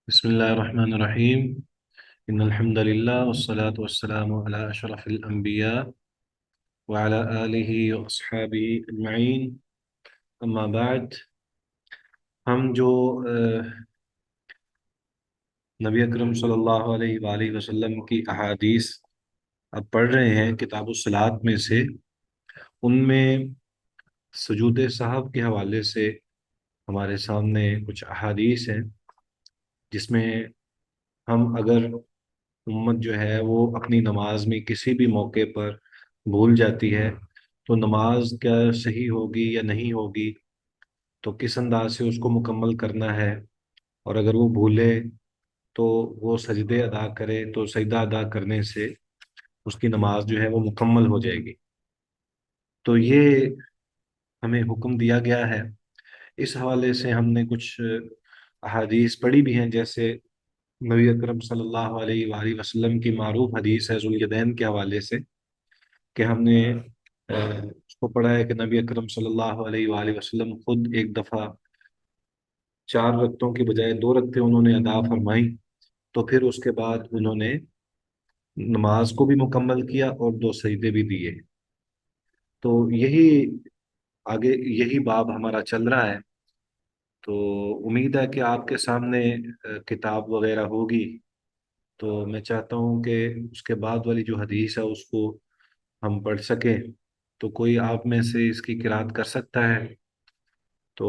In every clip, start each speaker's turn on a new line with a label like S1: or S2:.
S1: بسم الله الرحمن الرحيم إن الحمد لله والصلاة والسلام على أشرف الأنبياء وعلى آله وأصحابه أجمعين أما بعد ہم جو نبی اکرم صلی اللہ علیہ وآلہ وسلم کی احادیث اب پڑھ رہے ہیں کتاب الصلاۃ میں سے، ان میں سجود سہو کے حوالے سے ہمارے سامنے کچھ احادیث ہیں جس میں ہم اگر امت جو ہے وہ اپنی نماز میں کسی بھی موقع پر بھول جاتی ہے تو نماز کیا صحیح ہوگی یا نہیں ہوگی، تو کس انداز سے اس کو مکمل کرنا ہے، اور اگر وہ بھولے تو وہ سجدے ادا کرے تو سجدہ ادا کرنے سے اس کی نماز جو ہے وہ مکمل ہو جائے گی۔ تو یہ ہمیں حکم دیا گیا ہے۔ اس حوالے سے ہم نے کچھ احادیث پڑھی بھی ہیں، جیسے نبی اکرم صلی اللہ علیہ وآلہ وسلم کی معروف حدیث ہے ذوالیدین کے حوالے سے، کہ ہم نے اس کو پڑھا ہے کہ نبی اکرم صلی اللہ علیہ وآلہ وسلم خود ایک دفعہ 4 رکعتوں کی بجائے 2 رکعتیں انہوں نے ادا فرمائی، تو پھر اس کے بعد انہوں نے نماز کو بھی مکمل کیا اور 2 سجدے بھی دیے۔ تو یہی آگے یہی باب ہمارا چل رہا ہے، تو امید ہے کہ آپ کے سامنے کتاب وغیرہ ہوگی، تو میں چاہتا ہوں کہ اس کے بعد والی جو حدیث ہے اس کو ہم پڑھ سکیں۔ تو کوئی آپ میں سے اس کی قرات کر سکتا ہے؟ تو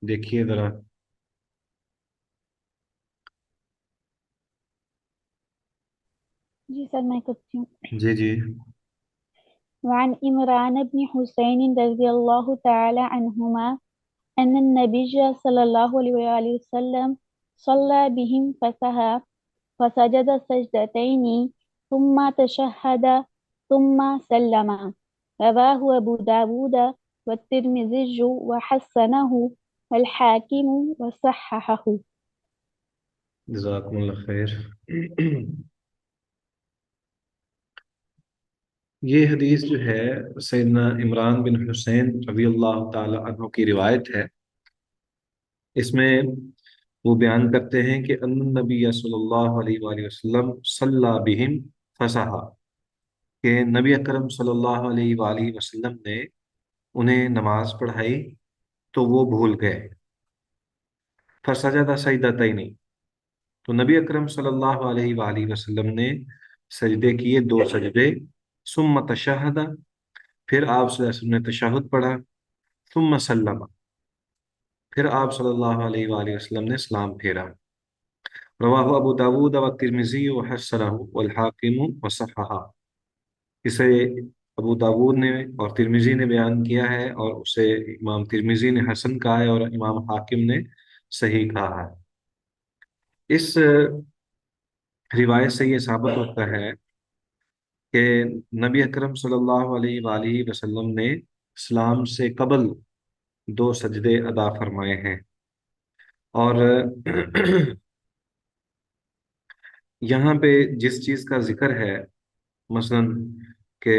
S1: دیکھیے ذرا۔
S2: جی سر، میں کرتی ہوں۔
S1: جی جی۔
S2: وعن عمران بن حسين رضي الله تعالى عنهما أن النبي صلى الله عليه وآله وسلم صلى بهم فسهى فسجد سجدتين ثم تشهد ثم سلم. رواه أبو داود والترمذي وحسنه والحاكم وصححه۔
S1: جزاکم اللہ خیر۔ یہ حدیث جو ہے سیدنا عمران بن حسین رضی اللہ تعالی عنہ کی روایت ہے۔ اس میں وہ بیان کرتے ہیں کہ ان نبی صلی اللہ علیہ وآلہ وسلم صلی بہم فسحا، کہ نبی اکرم صلی اللہ علیہ وآلہ وسلم نے انہیں نماز پڑھائی تو وہ بھول گئے۔ فسجد سجدتین، تو نبی اکرم صلی اللہ علیہ وآلہ وسلم نے سجدے کیے 2 سجدے، ثم تشہد، پھر آپ صلی اللہ علیہ وسلم نے تشہد پڑھا، ثم سلم، پھر آپ صلی اللہ علیہ وآلہ وسلم نے سلام پھیرا۔ رواہ ابو داود و ترمذی و حسنہ والحاکم و صححہ، اسے ابو داود نے اور ترمذی نے بیان کیا ہے، اور اسے امام ترمذی نے حسن کہا ہے اور امام حاکم نے صحیح کہا ہے۔ اس روایت سے یہ ثابت ہوتا ہے کہ نبی اکرم صلی اللہ علیہ وآلہ وسلم نے اسلام سے قبل 2 سجدے ادا فرمائے ہیں، اور یہاں پہ جس چیز کا ذکر ہے، مثلا کہ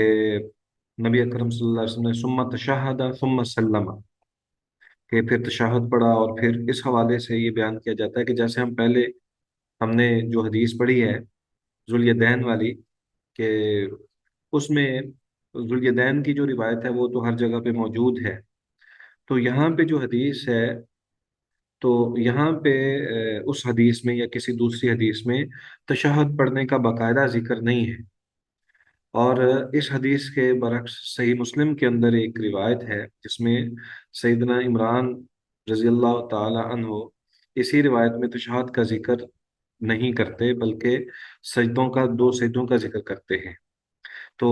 S1: نبی اکرم صلی اللہ علیہ وسلم نے ثم تشہد ثم سلم، کہ پھر تشہد پڑھا، اور پھر اس حوالے سے یہ بیان کیا جاتا ہے کہ جیسے ہم نے جو حدیث پڑھی ہے ذوالیدین والی، کہ اس میں ذوالیدین کی جو روایت ہے وہ تو ہر جگہ پہ موجود ہے، تو یہاں پہ جو حدیث ہے تو یہاں پہ اس حدیث میں یا کسی دوسری حدیث میں تشہد پڑھنے کا باقاعدہ ذکر نہیں ہے۔ اور اس حدیث کے برعکس صحیح مسلم کے اندر ایک روایت ہے جس میں سیدنا عمران رضی اللہ تعالی عنہ اسی روایت میں تشہد کا ذکر نہیں کرتے، بلکہ سجدوں کا 2 سجدوں کا ذکر کرتے ہیں۔ تو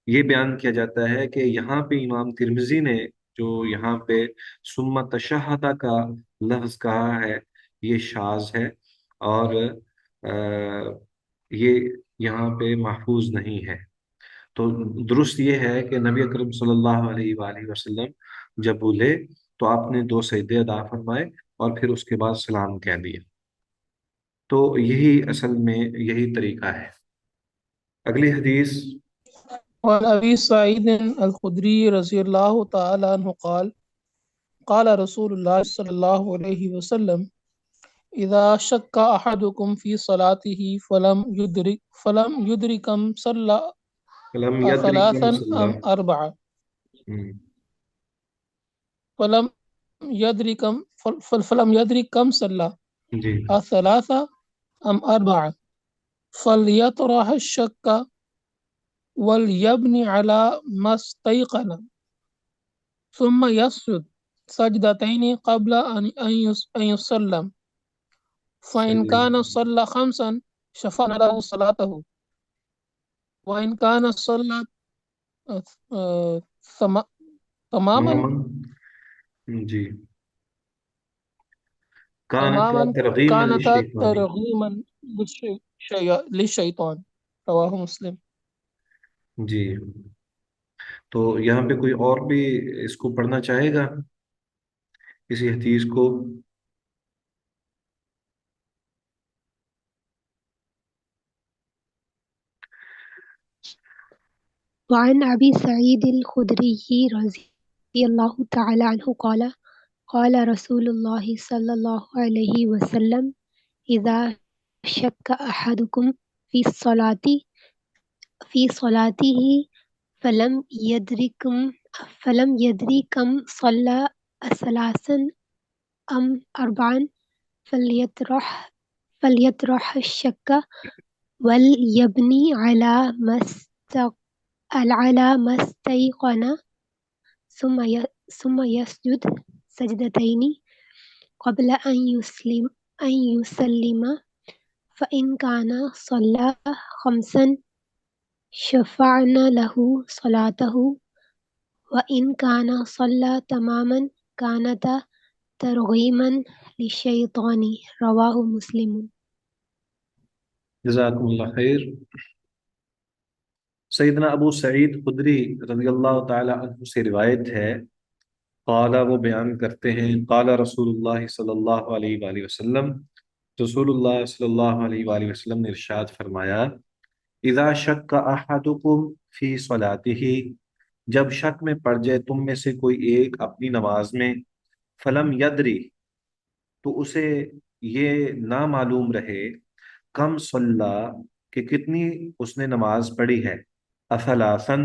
S1: یہ بیان کیا جاتا ہے کہ یہاں پہ امام ترمذی نے جو یہاں پہ ثم تشہدہ کا لفظ کہا ہے یہ شاذ ہے، اور یہ یہاں پہ محفوظ نہیں ہے۔ تو درست یہ ہے کہ نبی اکرم صلی اللہ علیہ وآلہ وسلم جب بھولے تو آپ نے 2 سجدے ادا فرمائے اور پھر اس کے بعد سلام کہہ دیا۔ تو یہی اصل میں یہی طریقہ ہے۔ اگلی حدیث۔
S3: وعن أبي سعيد الخدري رضي الله تعالى عنه قال قال رسول الله صلى الله عليه وسلم إذا شك أحدكم في صلاته فلم يدرك كم صلى
S1: فلم یدری کم
S3: ثلاثا
S1: صلی.
S3: أم أربعة فلم فلم يدرك كم صلى
S1: جی
S3: ثلاثة أم أربعة فليطرح الشك وليبني على ما استيقن ثم يسجد سجدتين قبل أن يسلم فإن
S1: صحیح.
S3: كان صلى خمسا شفعنا له صلاته وإن كان صلى آه، تماما
S1: تماما. جی. کانت
S3: تماما
S1: ترغیما
S3: كانت
S1: للشیطان.
S3: ترغيما للشيطان رواه مسلم.
S1: جی. تو یہاں پہ کوئی اور بھی اس کو پڑھنا چاہے گا اسی حدیث کو؟
S4: وعن أبي سعيد الخدري رضي الله تعالى عنه قال قال رسول الله صلى الله عليه وسلم إذا شك أحدكم في صلاته فلم يدرك كم صلى ثلاثا أم أربعا فليطرح الشك وليبني على ما استيقن ثم يسجد سجدتين قبل أن يسلم فإن كان صلى خمسا شفعنا له صلاته وإن كان صلى تماما كانت ترغيما للشيطان رواه مسلم.
S1: جزاکم اللہ خیر. سیدنا ابو سعید خدری رضی اللہ تعالی عنہ سے روایت ہے، قال وہ بیان کرتے ہیں، قال رسول اللہ صلی اللہ علیہ وآلہ وسلم، رسول اللہ صلی اللہ علیہ وآلہ وسلم نے ارشاد فرمایا، اذا شک احدکم فی صلاته، جب شک میں پڑ جائے تم میں سے کوئی ایک اپنی نماز میں، فلم یدری، تو اسے یہ نہ معلوم رہے، کم صلی، کہ کتنی اس نے نماز پڑھی ہے، اثلاثن،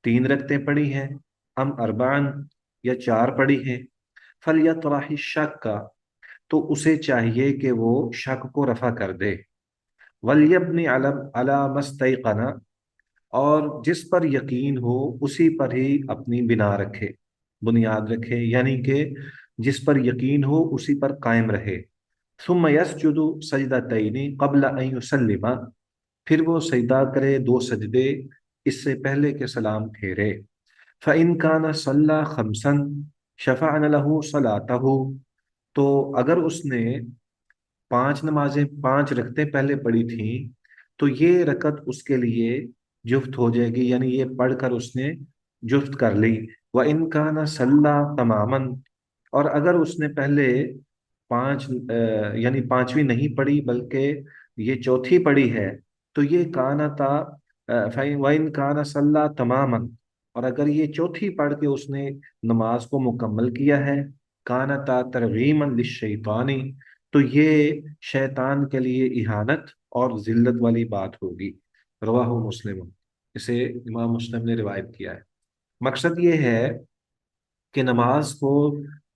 S1: تین رکعتیں پڑھی ہیں، ام اربعن، یا چار پڑھی ہیں، فلیطرح الشک، تو اسے چاہیے کہ وہ شک کو رفع کر دے، ولیبنی علی ما استیقن، اور جس پر یقین ہو اسی پر ہی اپنی بنا رکھے، بنیاد رکھے، یعنی کہ جس پر یقین ہو اسی پر قائم رہے. ثم یسجد سجدتین قبل ان یسلم، پھر وہ سجدہ کرے دو سجدے اس سے پہلے کہ سلام پھیرے. فإن كان صلى خمسا شفعنا له صلاته، تو اگر اس نے پانچ نمازیں، پانچ رکعتیں پہلے پڑھی تھیں، تو یہ رکعت اس کے لیے جفت ہو جائے گی، یعنی یہ پڑھ کر اس نے جفت کر لی. وَإِن كَانَ صَلَّى تَمَامًا، اور اگر اس نے پہلے پانچ یعنی پانچویں نہیں پڑھی بلکہ یہ چوتھی پڑھی ہے، تو یہ کانتا وَإِن كَانَ صَلَّى تَمَامًا، اور اگر یہ چوتھی پڑھ کے اس نے نماز کو مکمل کیا ہے، کانتا ترغیما للشیطانی، تو یہ شیطان کے لیے اہانت اور ذلت والی بات ہوگی. رواہ مسلم، اسے امام مسلم نے روایت کیا ہے. مقصد یہ ہے کہ نماز کو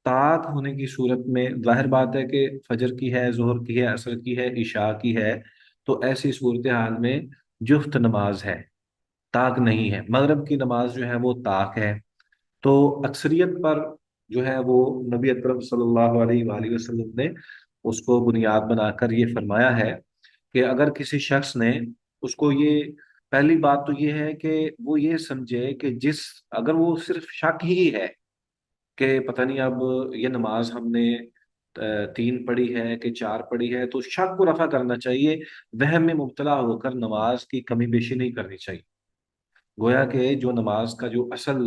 S1: طاق ہونے کی صورت میں، ظاہر بات ہے کہ فجر کی ہے، ظہر کی ہے، عصر کی ہے، عشاء کی ہے، تو ایسی صورتحال میں جفت نماز ہے، طاق نہیں ہے. مغرب کی نماز جو ہے وہ طاق ہے. تو اکثریت پر جو ہے وہ نبی اکرم صلی اللہ علیہ وآلہ وسلم نے اس کو بنیاد بنا کر یہ فرمایا ہے کہ اگر کسی شخص نے، اس کو یہ پہلی بات تو یہ ہے کہ وہ یہ سمجھے کہ اگر وہ صرف شک ہی ہے کہ پتہ نہیں اب یہ نماز ہم نے تین پڑھی ہے کہ چار پڑھی ہے، تو شک کو رفع کرنا چاہیے، وہم میں مبتلا ہو کر نماز کی کمی بیشی نہیں کرنی چاہیے. گویا کہ جو نماز کا جو اصل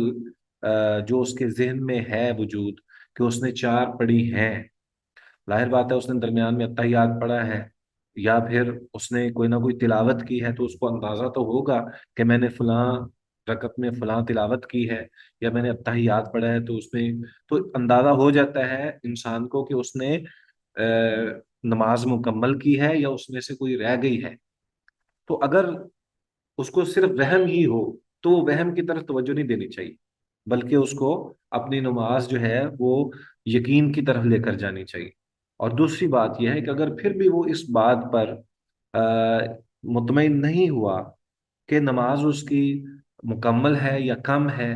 S1: جو اس کے ذہن میں ہے وجود کہ اس نے چار پڑھی ہیں، ظاہر بات ہے اس نے درمیان میں اتحیات پڑھا ہے یا پھر اس نے کوئی نہ کوئی تلاوت کی ہے، تو اس کو اندازہ تو ہوگا کہ میں نے فلاں رکعت میں فلاں تلاوت کی ہے یا میں نے اتحیات پڑھا ہے، تو اس میں تو اندازہ ہو جاتا ہے انسان کو کہ اس نے نماز مکمل کی ہے یا اس میں سے کوئی رہ گئی ہے. تو اگر اس کو صرف وہم ہی ہو تو وہ وہم کی طرف توجہ نہیں دینی چاہیے، بلکہ اس کو اپنی نماز جو ہے وہ یقین کی طرف لے کر جانی چاہیے. اور دوسری بات یہ ہے کہ اگر پھر بھی وہ اس بات پر مطمئن نہیں ہوا کہ نماز اس کی مکمل ہے یا کم ہے،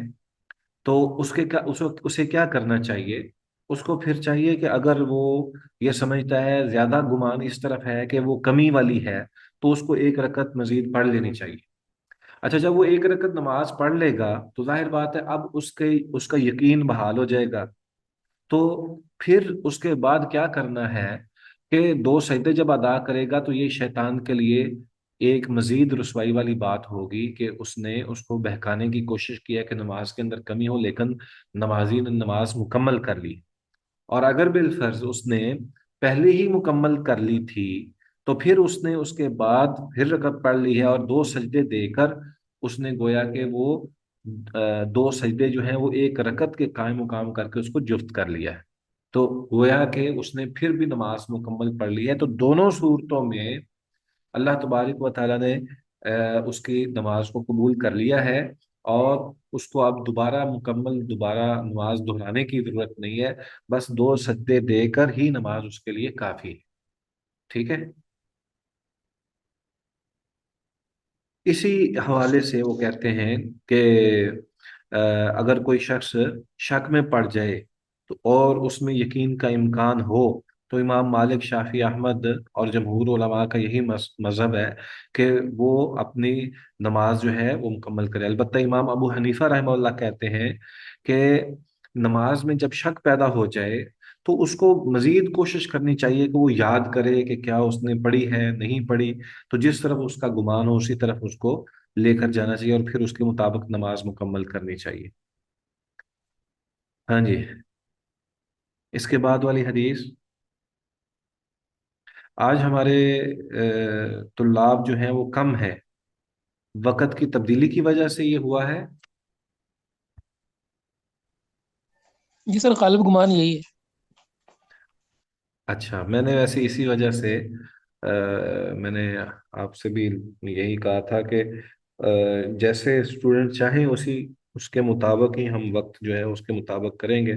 S1: تو اسے کیا کرنا چاہیے؟ اس کو پھر چاہیے کہ اگر وہ یہ سمجھتا ہے، زیادہ گمان اس طرف ہے کہ وہ کمی والی ہے، تو اس کو ایک رکعت مزید پڑھ لینی چاہیے. اچھا، جب وہ ایک رکعت نماز پڑھ لے گا تو ظاہر بات ہے اب اس کا یقین بحال ہو جائے گا. تو پھر اس کے بعد کیا کرنا ہے کہ دو سجدے جب ادا کرے گا تو یہ شیطان کے لیے ایک مزید رسوائی والی بات ہوگی کہ اس نے اس کو بہکانے کی کوشش کی ہے کہ نماز کے اندر کمی ہو، لیکن نمازی نے نماز مکمل کر لی. اور اگر بالفرض اس نے پہلے ہی مکمل کر لی تھی تو پھر اس نے اس کے بعد پھر رکعت پڑھ لی ہے اور دو سجدے دے کر اس نے گویا کہ وہ دو سجدے جو ہیں وہ ایک رکعت کے قائم مقام کر کے اس کو جفت کر لیا ہے. تو گویا کہ اس نے پھر بھی نماز مکمل پڑھ لی ہے. تو دونوں صورتوں میں اللہ تبارک و تعالیٰ نے اس کی نماز کو قبول کر لیا ہے، اور اس کو اب دوبارہ نماز دہرانے کی ضرورت نہیں ہے. بس دو سجدے دے کر ہی نماز اس کے لیے کافی ہے. ٹھیک ہے. اسی حوالے سے وہ کہتے ہیں کہ اگر کوئی شخص شک میں پڑ جائے تو اور اس میں یقین کا امکان ہو، تو امام مالک، شافی، احمد اور جمہور علماء کا یہی مذہب ہے کہ وہ اپنی نماز جو ہے وہ مکمل کرے. البتہ امام ابو حنیفہ رحمہ اللہ کہتے ہیں کہ نماز میں جب شک پیدا ہو جائے تو اس کو مزید کوشش کرنی چاہیے کہ وہ یاد کرے کہ کیا اس نے پڑھی ہے نہیں پڑھی. تو جس طرف اس کا گمان ہو اسی طرف اس کو لے کر جانا چاہیے اور پھر اس کے مطابق نماز مکمل کرنی چاہیے. ہاں جی. اس کے بعد والی حدیث، آج ہمارے طلاب جو ہیں وہ کم ہے، وقت کی تبدیلی کی وجہ سے یہ ہوا ہے.
S3: جی سر، غالب گمان یہی ہے.
S1: اچھا، میں نے ویسے اسی وجہ سے میں نے آپ سے بھی یہی کہا تھا کہ جیسے اسٹوڈنٹ چاہیں اس کے مطابق ہی ہم وقت جو ہے اس کے مطابق کریں گے.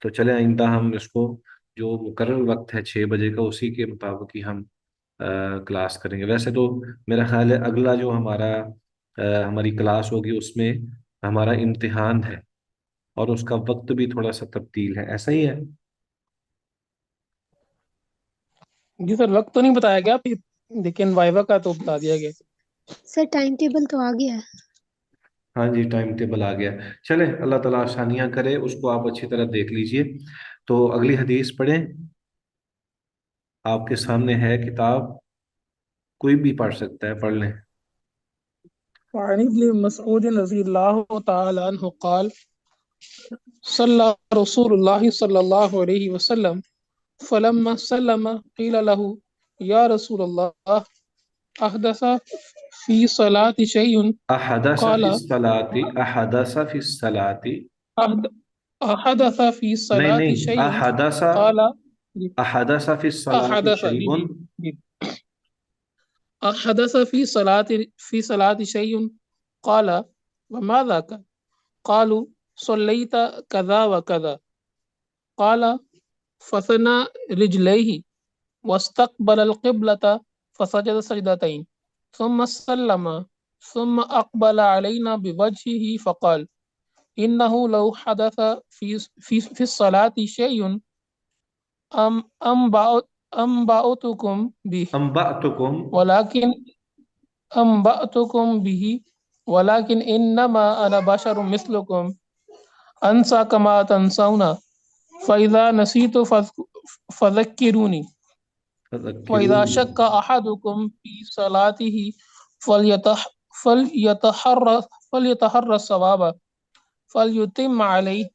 S1: تو چلے آئندہ ہم اس کو جو مقرر وقت ہے 6 بجے کا اسی کے مطابق ہی ہم کلاس کریں گے. ویسے تو میرا خیال ہے اگلا جو ہماری کلاس ہوگی اس میں ہمارا امتحان ہے اور اس کا وقت بھی تھوڑا سا تبدیل ہے. ایسا ہی ہے؟
S3: جی سر، وقت تو نہیں بتایا گیا لیکن وائوا کا تو بتا دیا گیا.
S4: سر ٹائم ٹیبل تو آ گیا ہے.
S1: ہاں جی، ٹائم ٹیبل آ گیا. چلے، اللہ تعالیٰ آسانیاں کرے. اس کو آپ اچھی طرح دیکھ لیجئے. تو اگلی حدیث پڑھیں. آپ کے سامنے ہے کتاب، کوئی بھی پڑھ سکتا ہے، پڑھ لیں.
S3: وعن ابن مسعود رضی اللہ تعالی عنہ قال صلی رسول اللہ صلی اللہ علیہ وسلم فلما سلم قیل له یا رسول اللہ احدث فی صلاة شیء
S1: احدث
S3: قال
S1: فی الصلاة، احدث فی الصلاة.
S3: احدث فی
S1: نہیں
S3: صلاة
S1: نہیں،
S3: شیء
S1: احدث،
S3: قال
S1: احدث فی الصلاة
S3: احدث
S1: شیء.
S3: جی احدث فی صلاة شیء قال وما ذاک قالوا صلیت کذا وکذا قال فثنى رجليه واستقبل القبلة فسجد سجدتين ثم سلم ثم أقبل علينا بوجهه فقال إنه لو حدث في الصلاة شيء أنبأتكم به
S1: انبأتکم.
S3: ولكن أنبأتكم به ولكن إنما أنا بشر مثلكم أنسى كما تنسون فإذا نسيت فذكروني وإذا
S1: فذکرونی.
S3: شك أحدكم في صلاته فليتحرى الصواب فليتم عليه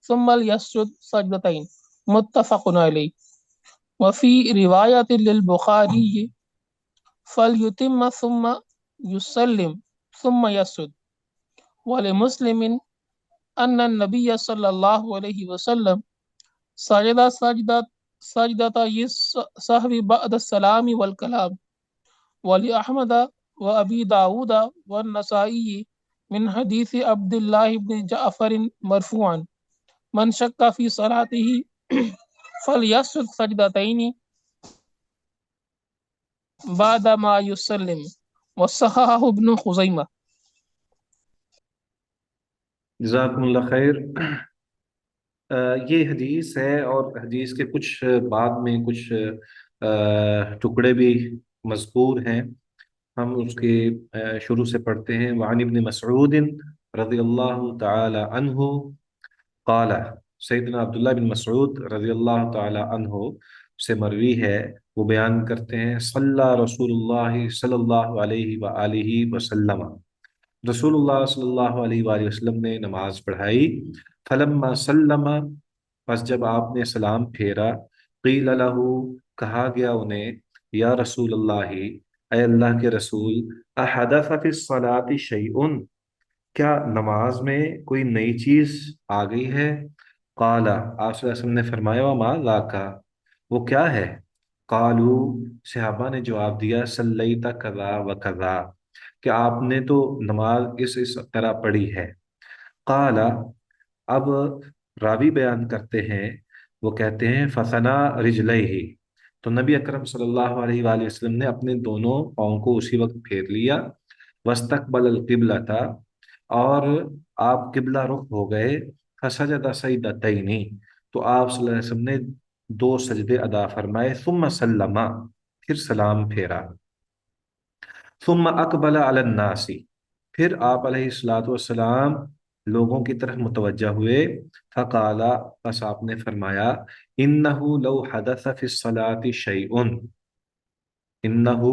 S3: ثم ليسجد سجدتين متفق عليه وفي رواية للبخاري فليتم ثم يسلم ثم يسجد ولمسلم أن النبي صلى الله عليه وسلم سجد سجدتي السهو بعد السلام والكلام. ولأحمد وأبي داود والنسائي من حديث عبد الله بن جعفر مرفوعا: من شك في صلاته فليسجد سجدتين بعد ما يسلم. وصححه ابن خزيمة.
S1: جزاکم اللہ خیر۔ یہ حدیث ہے، اور حدیث کے کچھ بعد میں کچھ ٹکڑے بھی مذکور ہیں، ہم اس کے شروع سے پڑھتے ہیں۔ وعن ابن مسعود رضی اللہ تعالی عنہ قال، سیدنا عبداللہ بن مسعود رضی اللہ تعالی عنہ سے مروی ہے، وہ بیان کرتے ہیں، صلی رسول اللہ صلی اللہ علیہ وآلہ وسلم، رسول اللہ صلی اللہ علیہ وآلہ وسلم نے نماز پڑھائی، فلما سلم، پس جب آپ نے سلام پھیرا، قیل لہ، کہا گیا انہیں، یا رسول اللہ، اے اللہ کے رسول، احدث فی الصلاۃ شیء، کیا نماز میں کوئی نئی چیز آ گئی ہے؟ قال، آپ صلی اللہ علیہ وسلم نے فرمایا، وما ذاک، وہ کیا ہے؟ قالو، صحابہ نے جواب دیا، صلیت کذا و کذا، کہ آپ نے تو نماز اس طرح پڑھی ہے۔ قال، اب راوی بیان کرتے ہیں، وہ کہتے ہیں، فثنا رجلیہ، تو نبی اکرم صلی اللہ علیہ وآلہ وسلم نے اپنے دونوں پاؤں کو اسی وقت پھیر لیا، واستقبل القبلۃ، اور آپ قبلہ رخ ہو گئے، فسجد سجدتین، تو آپ صلی اللہ علیہ وسلم نے دو سجدے ادا فرمائے، ثم سلم، پھر سلام پھیرا، ثم اقبل علی الناس، پھر آپ علیہ الصلوۃ والسلام لوگوں کی طرف متوجہ ہوئے، فقال، پس آپ نے فرمایا، انہ لو حدث فی الصلاۃ شیء، انہ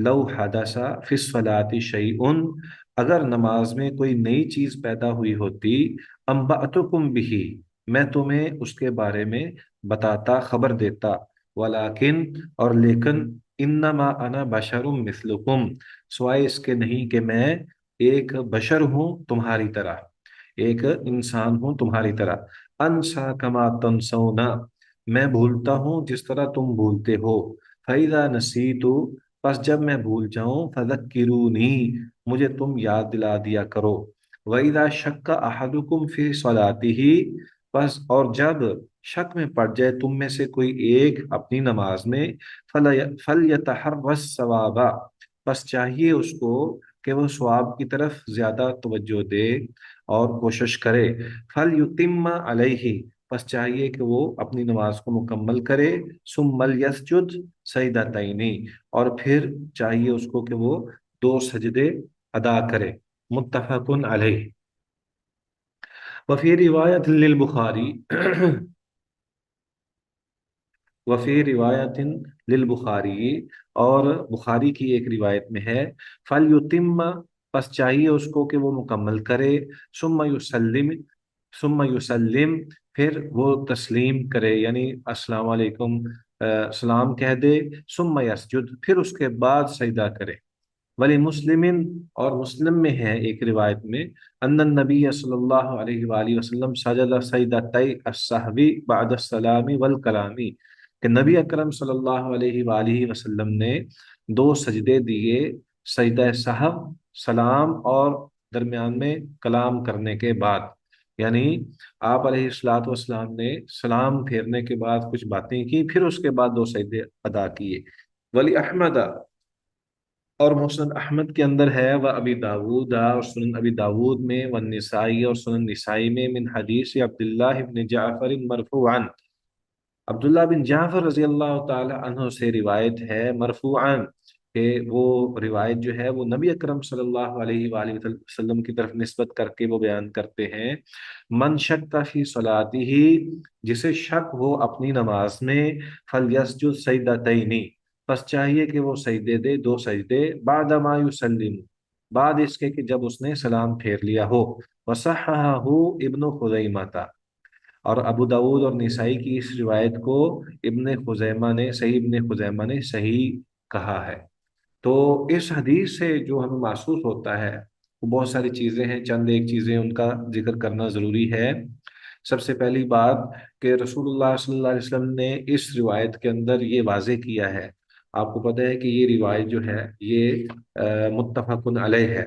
S1: لو حدث فی الصلاۃ شیء، اگر نماز میں کوئی نئی چیز پیدا ہوئی ہوتی، انبأتکم بہ، میں تمہیں اس کے بارے میں بتاتا، خبر دیتا، ولیکن، اور لیکن، انما انا بشر مثلکم، سوائے اس کے نہیں کہ میں ایک بشر ہوں تمہاری طرح، ایک انسان ہوں تمہاری طرح، انسا کما تنسون، میں بھولتا ہوں جس طرح تم بھولتے ہو، فَإِذَا نَسِيتُ، پس جب میں بھول جاؤں، فَذَكِّرُونِي، مجھے تم یاد دلا دیا کرو، وَإِذَا شَكَّ أَحَدُكُمْ فِي صَلَاتِهِ، پس اور جب شک میں پڑ جائے تم میں سے کوئی ایک اپنی نماز میں، فَلْيَتَحَرَّ الصَّوَابَ، پس چاہیے اس کو کہ وہ ثواب کی طرف زیادہ توجہ دے اور کوشش کرے، فَلْيُتِمَّ عَلَيْهِ، پس چاہیے کہ وہ اپنی نماز کو مکمل کرے، ثُمَّ لْيَسْجُدْ سَجْدَتَيْنِ، اور پھر چاہیے اس کو کہ وہ دو سجدے ادا کرے، متفق علیہ۔ وفی روایت للبخاری وفی روایت للبخاری، اور بخاری کی ایک روایت میں ہے، فَلْيُتِمَّ، پس چاہیے اس کو کہ وہ مکمل کرے، ثم یسلم، پھر وہ تسلیم کرے، یعنی السلام علیکم، سلام کہہ دے، ثم یسجد، پھر اس کے بعد سجدہ کرے۔ ولی مسلم، اور مسلم میں ہے ایک روایت میں، ان النبی صلی اللہ علیہ وآلہ وسلم سجد سجدتي السهو بعد السلام والکلام، کہ نبی اکرم صلی اللہ علیہ وآلہ وسلم نے دو سجدے دیے، سجدہ سہو، سلام اور درمیان میں کلام کرنے کے بعد، یعنی آپ علیہ الصلوۃ والسلام نے سلام پھیرنے کے بعد کچھ باتیں کی، پھر اس کے بعد دو سجدے ادا کیے۔ ولی احمد، اور مسند احمد کے اندر ہے، وہ ابی داود، اور سنن ابی داود میں، والنسائی، اور سنن نسائی میں، من حدیث عبداللہ بن جعفر مرفوعا، عبداللہ بن جعفر رضی اللہ تعالی عنہ سے روایت ہے مرفوعا، کہ وہ روایت جو ہے وہ نبی اکرم صلی اللہ علیہ وآلہ وسلم کی طرف نسبت کر کے وہ بیان کرتے ہیں، من شک فی صلاتہ، جسے شک ہو اپنی نماز میں، فلیسجد سجدتین، پس چاہیے کہ وہ سجدے دے دو سجدے، بعد ما یسلم، بعد اس کے کہ جب اس نے سلام پھیر لیا ہو، وصححہ ابن خزیمہ، اور ابو داود اور نسائی کی اس روایت کو ابن خزیمہ نے صحیح کہا ہے۔ تو اس حدیث سے جو ہمیں محسوس ہوتا ہے وہ بہت ساری چیزیں ہیں، چند ایک چیزیں ان کا ذکر کرنا ضروری ہے۔ سب سے پہلی بات کہ رسول اللہ صلی اللہ علیہ وسلم نے اس روایت کے اندر یہ واضح کیا ہے، آپ کو پتہ ہے کہ یہ روایت جو ہے یہ متفق علیہ ہے،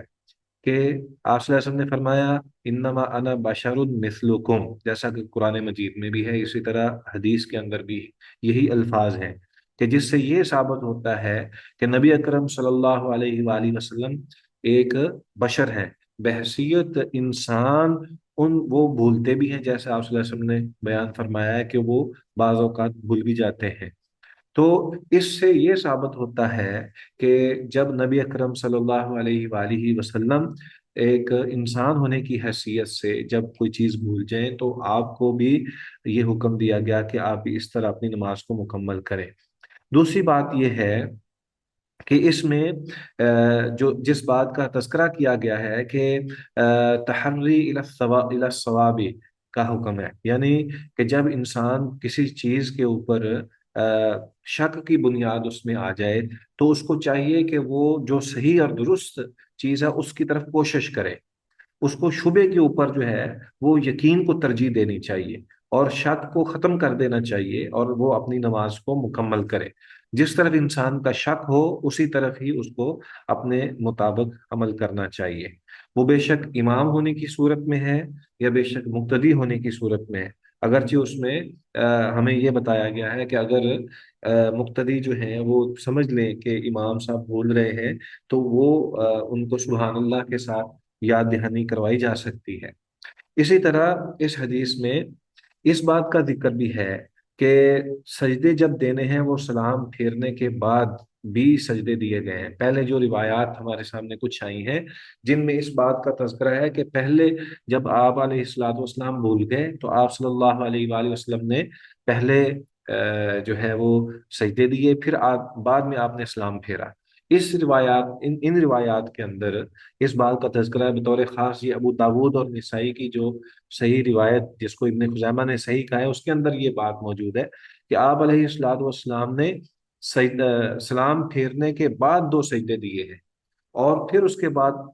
S1: کہ آپ صلی اللہ علیہ وسلم نے فرمایا انما انا بشر مثلکم، جیسا کہ قرآن مجید میں بھی ہے، اسی طرح حدیث کے اندر بھی یہی الفاظ ہیں، کہ جس سے یہ ثابت ہوتا ہے کہ نبی اکرم صلی اللہ علیہ وآلہ وسلم ایک بشر ہیں، بحیثیت انسان، وہ بھولتے بھی ہیں، جیسے آپ صلی اللہ علیہ وسلم نے بیان فرمایا ہے کہ وہ بعض اوقات بھول بھی جاتے ہیں۔ تو اس سے یہ ثابت ہوتا ہے کہ جب نبی اکرم صلی اللہ علیہ وآلہ وسلم ایک انسان ہونے کی حیثیت سے جب کوئی چیز بھول جائیں تو آپ کو بھی یہ حکم دیا گیا کہ آپ بھی اس طرح اپنی نماز کو مکمل کریں۔ دوسری بات یہ ہے کہ اس میں جو جس بات کا تذکرہ کیا گیا ہے کہ تحری الی الصواب کا حکم ہے، یعنی کہ جب انسان کسی چیز کے اوپر شک کی بنیاد اس میں آ جائے تو اس کو چاہیے کہ وہ جو صحیح اور درست چیز ہے اس کی طرف کوشش کرے، اس کو شبے کے اوپر جو ہے وہ یقین کو ترجیح دینی چاہیے اور شک کو ختم کر دینا چاہیے اور وہ اپنی نماز کو مکمل کرے۔ جس طرف انسان کا شک ہو اسی طرف ہی اس کو اپنے مطابق عمل کرنا چاہیے، وہ بے شک امام ہونے کی صورت میں ہے یا بے شک مقتدی ہونے کی صورت میں ہے، اگرچہ اس میں ہمیں یہ بتایا گیا ہے کہ اگر مقتدی جو ہیں وہ سمجھ لیں کہ امام صاحب بول رہے ہیں تو وہ ان کو سبحان اللہ کے ساتھ یاد دہانی کروائی جا سکتی ہے۔ اسی طرح اس حدیث میں اس بات کا ذکر بھی ہے کہ سجدے جب دینے ہیں وہ سلام پھیرنے کے بعد بھی سجدے دیے گئے ہیں۔ پہلے جو روایات ہمارے سامنے کچھ آئی ہیں جن میں اس بات کا تذکرہ ہے کہ پہلے جب آپ علیہ الصلوۃ والسلام بھول گئے تو آپ صلی اللہ علیہ وآلہ وسلم نے پہلے جو ہے وہ سجدے دیے، پھر بعد میں آپ نے سلام پھیرا۔ اس روایات ان روایات کے اندر اس بات کا تذکرہ ہے بطور خاص، یہ ابو داود اور نسائی کی جو صحیح روایت جس کو ابن خزیمہ نے صحیح کہا ہے اس کے اندر یہ بات موجود ہے کہ آپ علیہ الصلوۃ والسلام نے سلام پھیرنے کے بعد 2 سجدے دیے ہیں، اور پھر اس کے بعد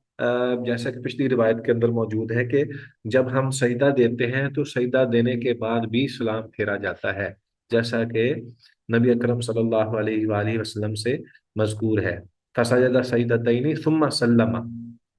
S1: جیسا کہ پچھلی روایت کے اندر موجود ہے کہ جب ہم سجدہ دیتے ہیں تو سجدہ دینے کے بعد بھی سلام پھیرا جاتا ہے، جیسا کہ نبی اکرم صلی اللہ علیہ وآلہ وسلم سے مذکور ہے۔ فسجد سجدتین ثم سلم،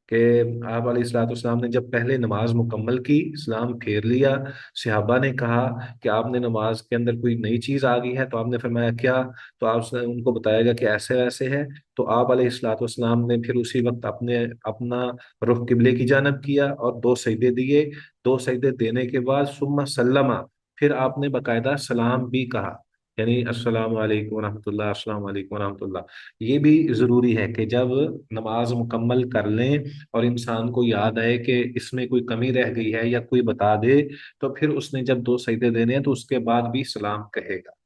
S1: کہ آپ علیہ الصلوۃ والسلام نے جب پہلے نماز مکمل کی سلام پھیر لیا، صحابہ نے کہا کہ آپ نے نماز کے اندر کوئی نئی چیز آ گئی ہے؟ تو آپ نے فرمایا کیا؟ تو آپ نے ان کو بتایا گا کہ ایسے ایسے ہے، تو آپ علیہ الصلوۃ والسلام نے پھر اسی وقت اپنا رخ قبلے کی جانب کیا اور 2 سجدے دیے، 2 سجدے دینے کے بعد ثم سلم، پھر آپ نے باقاعدہ سلام بھی کہا، یعنی السلام علیکم ورحمۃ اللہ، السلام علیکم ورحمۃ اللہ۔ یہ بھی ضروری ہے کہ جب نماز مکمل کر لیں اور انسان کو یاد آئے کہ اس میں کوئی کمی رہ گئی ہے یا کوئی بتا دے تو پھر اس نے جب 2 سجدے دینے ہیں تو اس کے بعد بھی سلام کہے گا۔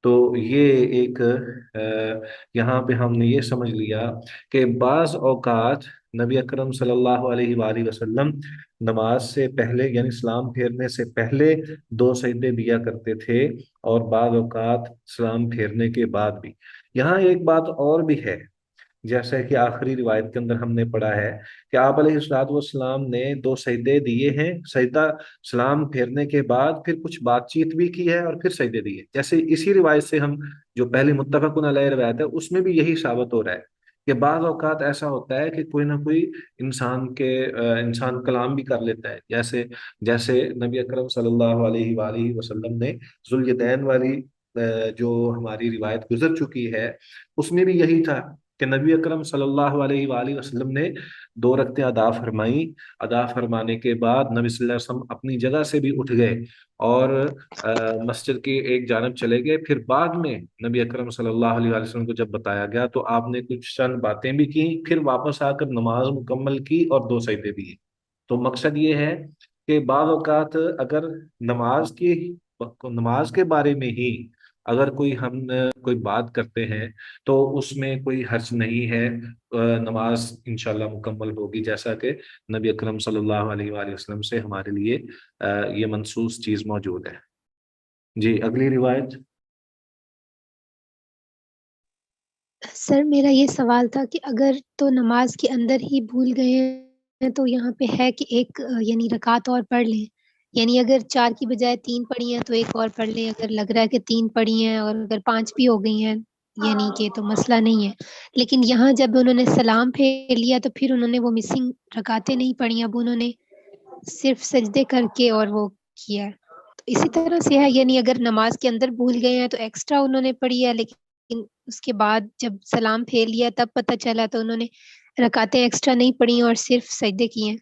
S1: تو یہ ایک یہاں پہ ہم نے یہ سمجھ لیا کہ بعض اوقات نبی اکرم صلی اللہ علیہ وآلہ وسلم نماز سے پہلے یعنی سلام پھیرنے سے پہلے 2 سجدے دیا کرتے تھے، اور بعض اوقات سلام پھیرنے کے بعد بھی۔ یہاں ایک بات اور بھی ہے، جیسے کہ آخری روایت کے اندر ہم نے پڑھا ہے کہ آپ علیہ الصلوۃ والسلام نے 2 سجدے دیے ہیں، سجدہ سلام پھیرنے کے بعد پھر کچھ بات چیت بھی کی ہے اور پھر سجدے دیے، جیسے اسی روایت سے ہم جو پہلی متفق علیہ روایت ہے اس میں بھی یہی ثابت ہو رہا ہے کہ بعض اوقات ایسا ہوتا ہے کہ کوئی نہ کوئی انسان کلام بھی کر لیتا ہے، جیسے نبی اکرم صلی اللہ علیہ وآلہ وسلم نے ذوالیدین والی جو ہماری روایت گزر چکی ہے اس میں بھی یہی تھا کہ نبی اکرم صلی اللہ علیہ وآلہ وسلم نے 2 رکعتیں ادا فرمائیں، ادا فرمانے کے بعد نبی صلی اللہ علیہ وسلم اپنی جگہ سے بھی اٹھ گئے اور مسجد کی ایک جانب چلے گئے، پھر بعد میں نبی اکرم صلی اللہ علیہ وآلہ وسلم کو جب بتایا گیا تو آپ نے کچھ چند باتیں بھی کی، پھر واپس آ کر نماز مکمل کی اور 2 سجدے دیے۔ تو مقصد یہ ہے کہ بعض اوقات اگر نماز کے بارے میں ہی اگر کوئی بات کرتے ہیں تو اس میں کوئی حرج نہیں ہے، نماز انشاءاللہ مکمل ہوگی، جیسا کہ نبی اکرم صلی اللہ علیہ وآلہ وسلم سے ہمارے لیے یہ منصوص چیز موجود ہے۔ جی اگلی روایت۔
S4: سر میرا یہ سوال تھا کہ اگر تو نماز کے اندر ہی بھول گئے ہیں تو یہاں پہ ہے کہ ایک یعنی رکعت اور پڑھ لیں، یعنی اگر 4 کی بجائے 3 پڑھی ہیں تو ایک اور پڑھ لیں، اگر لگ رہا ہے کہ 3 پڑھی ہیں اور اگر 5 بھی ہو گئی ہیں یعنی کہ تو مسئلہ نہیں ہے. لیکن یہاں جب انہوں نے سلام پھیر لیا تو پھر انہوں نے وہ مسنگ رکعتیں نہیں پڑھی، اب انہوں نے صرف سجدے کر کے اور وہ کیا ہے. تو اسی طرح سے ہے، یعنی اگر نماز کے اندر بھول گئے ہیں تو ایکسٹرا انہوں نے پڑھی ہے، لیکن اس کے بعد جب سلام پھیر لیا تب پتہ چلا تو انہوں نے رکعتیں ایکسٹرا نہیں پڑھی اور صرف سجدے کیے ہیں.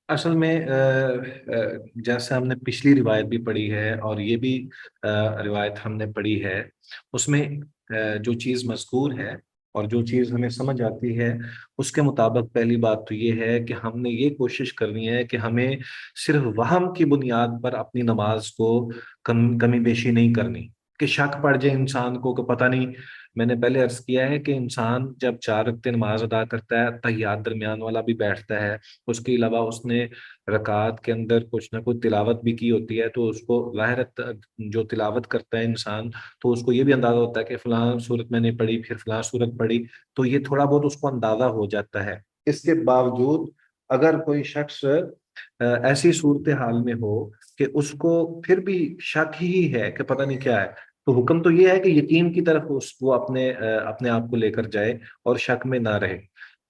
S1: اصل میں جیسے ہم نے پچھلی روایت بھی پڑھی ہے اور یہ بھی روایت ہم نے پڑھی ہے، اس میں جو چیز مذکور ہے اور جو چیز ہمیں سمجھ آتی ہے اس کے مطابق پہلی بات تو یہ ہے کہ ہم نے یہ کوشش کرنی ہے کہ ہمیں صرف وہم کی بنیاد پر اپنی نماز کو کمی بیشی نہیں کرنی، کہ شک پڑ جائے انسان کو کہ پتہ نہیں. میں نے پہلے عرض کیا ہے کہ انسان جب 4 رکعتیں نماز ادا کرتا ہے، تحیات درمیان والا بھی بیٹھتا ہے، اس کے علاوہ اس نے رکعات کے اندر کچھ نہ کچھ تلاوت بھی کی ہوتی ہے، تو اس کو ظاہر جو تلاوت کرتا ہے انسان تو اس کو یہ بھی اندازہ ہوتا ہے کہ فلاں صورت میں نے پڑھی پھر فلاں صورت پڑھی، تو یہ تھوڑا بہت اس کو اندازہ ہو جاتا ہے. اس کے باوجود اگر کوئی شخص ایسی صورتحال میں ہو کہ اس کو پھر بھی شک ہی ہے کہ پتہ نہیں کیا ہے، تو حکم تو یہ ہے کہ یقین کی طرف اس کو اپنے آپ کو لے کر جائے اور شک میں نہ رہے.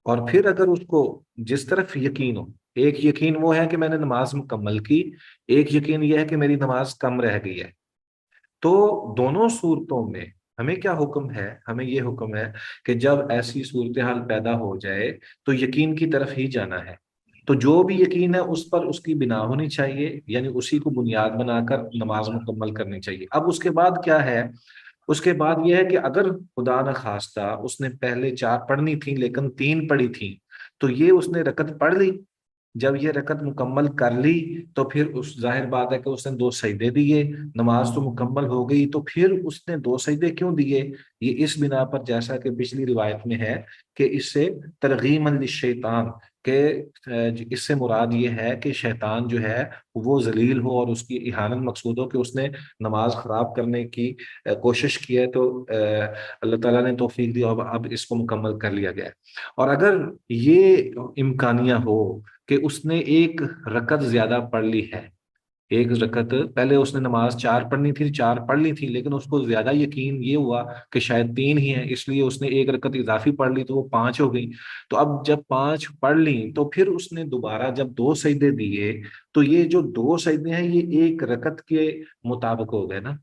S1: اور پھر اگر اس کو جس طرف یقین ہو، ایک یقین وہ ہے کہ میں نے نماز مکمل کی، ایک یقین یہ ہے کہ میری نماز کم رہ گئی ہے، تو دونوں صورتوں میں ہمیں کیا حکم ہے؟ ہمیں یہ حکم ہے کہ جب ایسی صورتحال پیدا ہو جائے تو یقین کی طرف ہی جانا ہے. تو جو بھی یقین ہے اس پر اس کی بنا ہونی چاہیے، یعنی اسی کو بنیاد بنا کر نماز مکمل کرنی چاہیے. اب اس کے بعد کیا ہے؟ اس کے بعد یہ ہے کہ اگر خدا نخواستہ اس نے پہلے 4 پڑھنی تھیں لیکن 3 پڑھی تھیں، تو یہ اس نے رکعت پڑھ لی. جب یہ رکعت مکمل کر لی تو پھر اس ظاہر بات ہے کہ اس نے 2 سجدے دیے، نماز تو مکمل ہو گئی، تو پھر اس نے 2 سجدے کیوں دیے؟ یہ اس بنا پر جیسا کہ پچھلی روایت میں ہے کہ اس سے ترغیما للشیطان، کہ اس سے مراد یہ ہے کہ شیطان جو ہے وہ ذلیل ہو اور اس کی اہانت مقصود ہو، کہ اس نے نماز خراب کرنے کی کوشش کی ہے، تو اللہ تعالیٰ نے توفیق دی اور اب اس کو مکمل کر لیا گیا ہے. اور اگر یہ امکانیہ ہو کہ اس نے ایک رکعت زیادہ پڑھ لی ہے، ایک رکعت پہلے اس نے نماز 4 پڑھنی تھی، 4 پڑھ لی تھی، لیکن اس کو زیادہ یقین یہ ہوا کہ شاید 3 ہی ہیں، اس لیے اس نے ایک رکعت اضافی پڑھ لی تو وہ 5 ہو گئی. تو اب جب 5 پڑھ لی تو پھر اس نے دوبارہ جب 2 سجدے دیے، تو یہ جو 2 سجدے ہیں یہ ایک رکعت کے مطابق ہو گئے نا،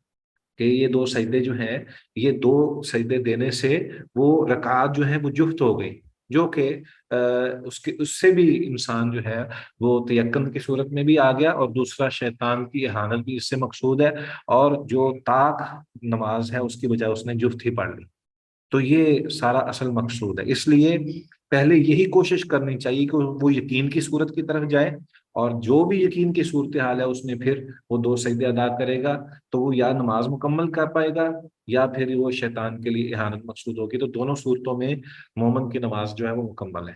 S1: کہ یہ 2 سجدے جو ہیں، یہ 2 سجدے دینے سے وہ رکعات جو ہیں وہ جفت ہو گئی، جو کہ اس سے بھی انسان جو ہے وہ تیقن کی صورت میں بھی آ گیا، اور دوسرا شیطان کی اہانت بھی اس سے مقصود ہے، اور جو طاق نماز ہے اس کی بجائے اس نے جفت ہی پڑھ لی. تو یہ سارا اصل مقصود ہے. اس لیے پہلے یہی کوشش کرنی چاہیے کہ وہ یقین کی صورت کی طرف جائے، اور جو بھی یقین کی صورتحال ہے اس میں پھر وہ 2 سجدے ادا کرے گا تو وہ یا نماز مکمل کر پائے گا یا پھر وہ شیطان کے لیے اہانت مقصود ہوگی. تو دونوں صورتوں میں مومن کی نماز جو ہے وہ مکمل ہے.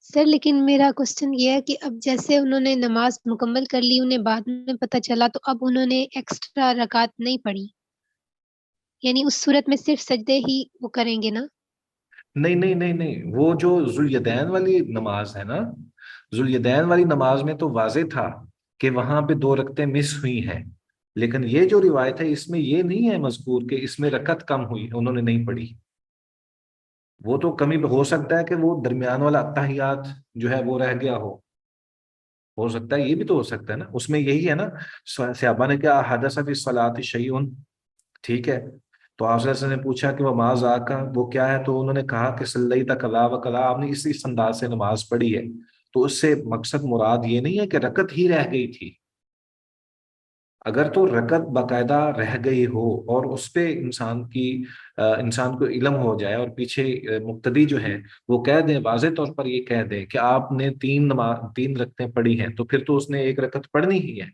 S4: سر لیکن میرا کوشچن یہ ہے کہ اب جیسے انہوں نے نماز مکمل کر لی، انہیں بعد میں پتہ چلا، تو اب انہوں نے ایکسٹرا رکعت نہیں پڑھی، یعنی اس صورت میں صرف سجدے ہی وہ کریں گے نا؟
S1: نہیں نہیں نہیں نہیں، وہ جو ذوالیدین والی نماز ہے نا، ذوالیدین والی نماز میں تو واضح تھا کہ وہاں پہ 2 رکعتیں مس ہوئی ہیں، لیکن یہ جو روایت ہے اس میں یہ نہیں ہے مذکور کہ اس میں رکعت کم ہوئی، انہوں نے نہیں پڑھی. وہ تو کمی ہو سکتا ہے کہ وہ درمیان والا التحیات جو ہے وہ رہ گیا ہو سکتا ہے، یہ بھی تو ہو سکتا ہے نا. اس میں یہی ہے نا، صحابہ نے کیا حدث فی الصلاۃ شیء، ٹھیک ہے، تو آپ صلی اللہ علیہ وسلم نے پوچھا کہ وہ ماذ کا وہ کیا ہے، تو انہوں نے کہا کہ صلیت کذا و کذا، آپ نے اس انداز سے نماز پڑھی ہے. تو اس سے مقصد مراد یہ نہیں ہے کہ رکعت ہی رہ گئی تھی. اگر تو رکعت باقاعدہ رہ گئی ہو اور اس پہ انسان کو علم ہو جائے اور پیچھے مقتدی جو ہیں وہ کہہ دیں، واضح طور پر یہ کہہ دیں کہ آپ نے 3 رکعتیں پڑھی ہیں، تو پھر تو اس نے ایک رکعت پڑھنی ہی ہے،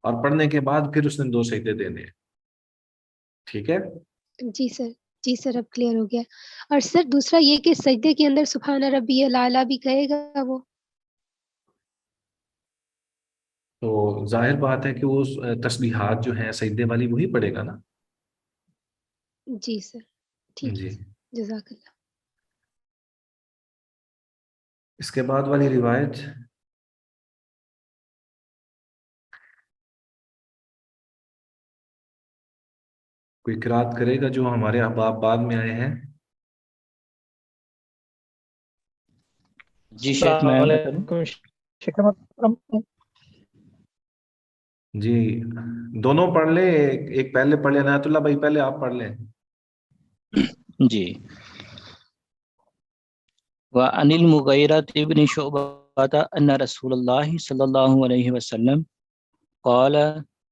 S1: اور پڑھنے کے بعد پھر اس نے 2 سجدے دینے ہیں. ٹھیک ہے.
S4: جی سر، جی سر، اب کلیئر ہو گیا. اور سر دوسرا یہ کہ سجدے کے اندر سبحان ربی الاعلیٰ بھی کہے گا وہ؟
S1: تو ظاہر بات ہے کہ وہ تسبیحات جو ہیں سجدے والی وہی پڑھے گا نا.
S4: جی سر، ٹھیک
S1: جی.
S4: ہے، جزاک اللہ.
S1: اس کے بعد والی روایت کوئی قرات کرے گا جو ہمارے احباب بعد میں آئے ہیں؟
S5: جی شیخ میں
S3: السلام
S5: کروں؟
S3: علیکم شیخ احمد۔
S1: جی دونوں پڑھ لیں، ایک پہلے پڑھ لیں، عنایت اللہ بھائی پہلے آپ پڑھ لیں۔
S5: جی وعن المغیرة بن شعبة ان رسول اللہ صلی اللہ علیہ وسلم قال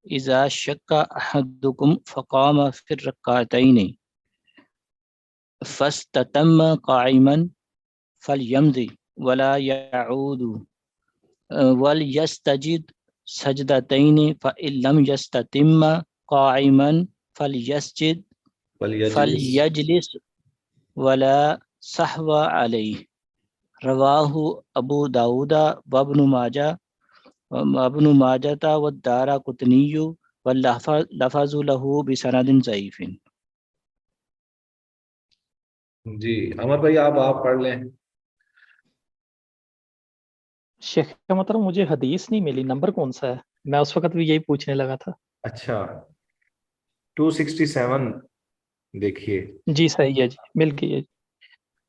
S5: اذا شک احدکم فقام في الركعتين فاستتم قائما فليمضي ولا يعود وليستجد سجدتين فإن لم يستتم قائما فليسجد فليجلس ولا سهو عليه رواه ابو داود وابن ماجہ والدارقطنی واللفظ له بسند ضعیف۔
S1: جی عمر بھائی آپ پڑھ لیں۔
S3: شیخ محترم مجھے حدیث نہیں ملی، نمبر کون سا ہے؟ میں اس وقت بھی یہی پوچھنے لگا تھا۔
S1: اچھا 267 دیکھیے۔
S3: جی صحیح ہے، جی مل گئی ہے۔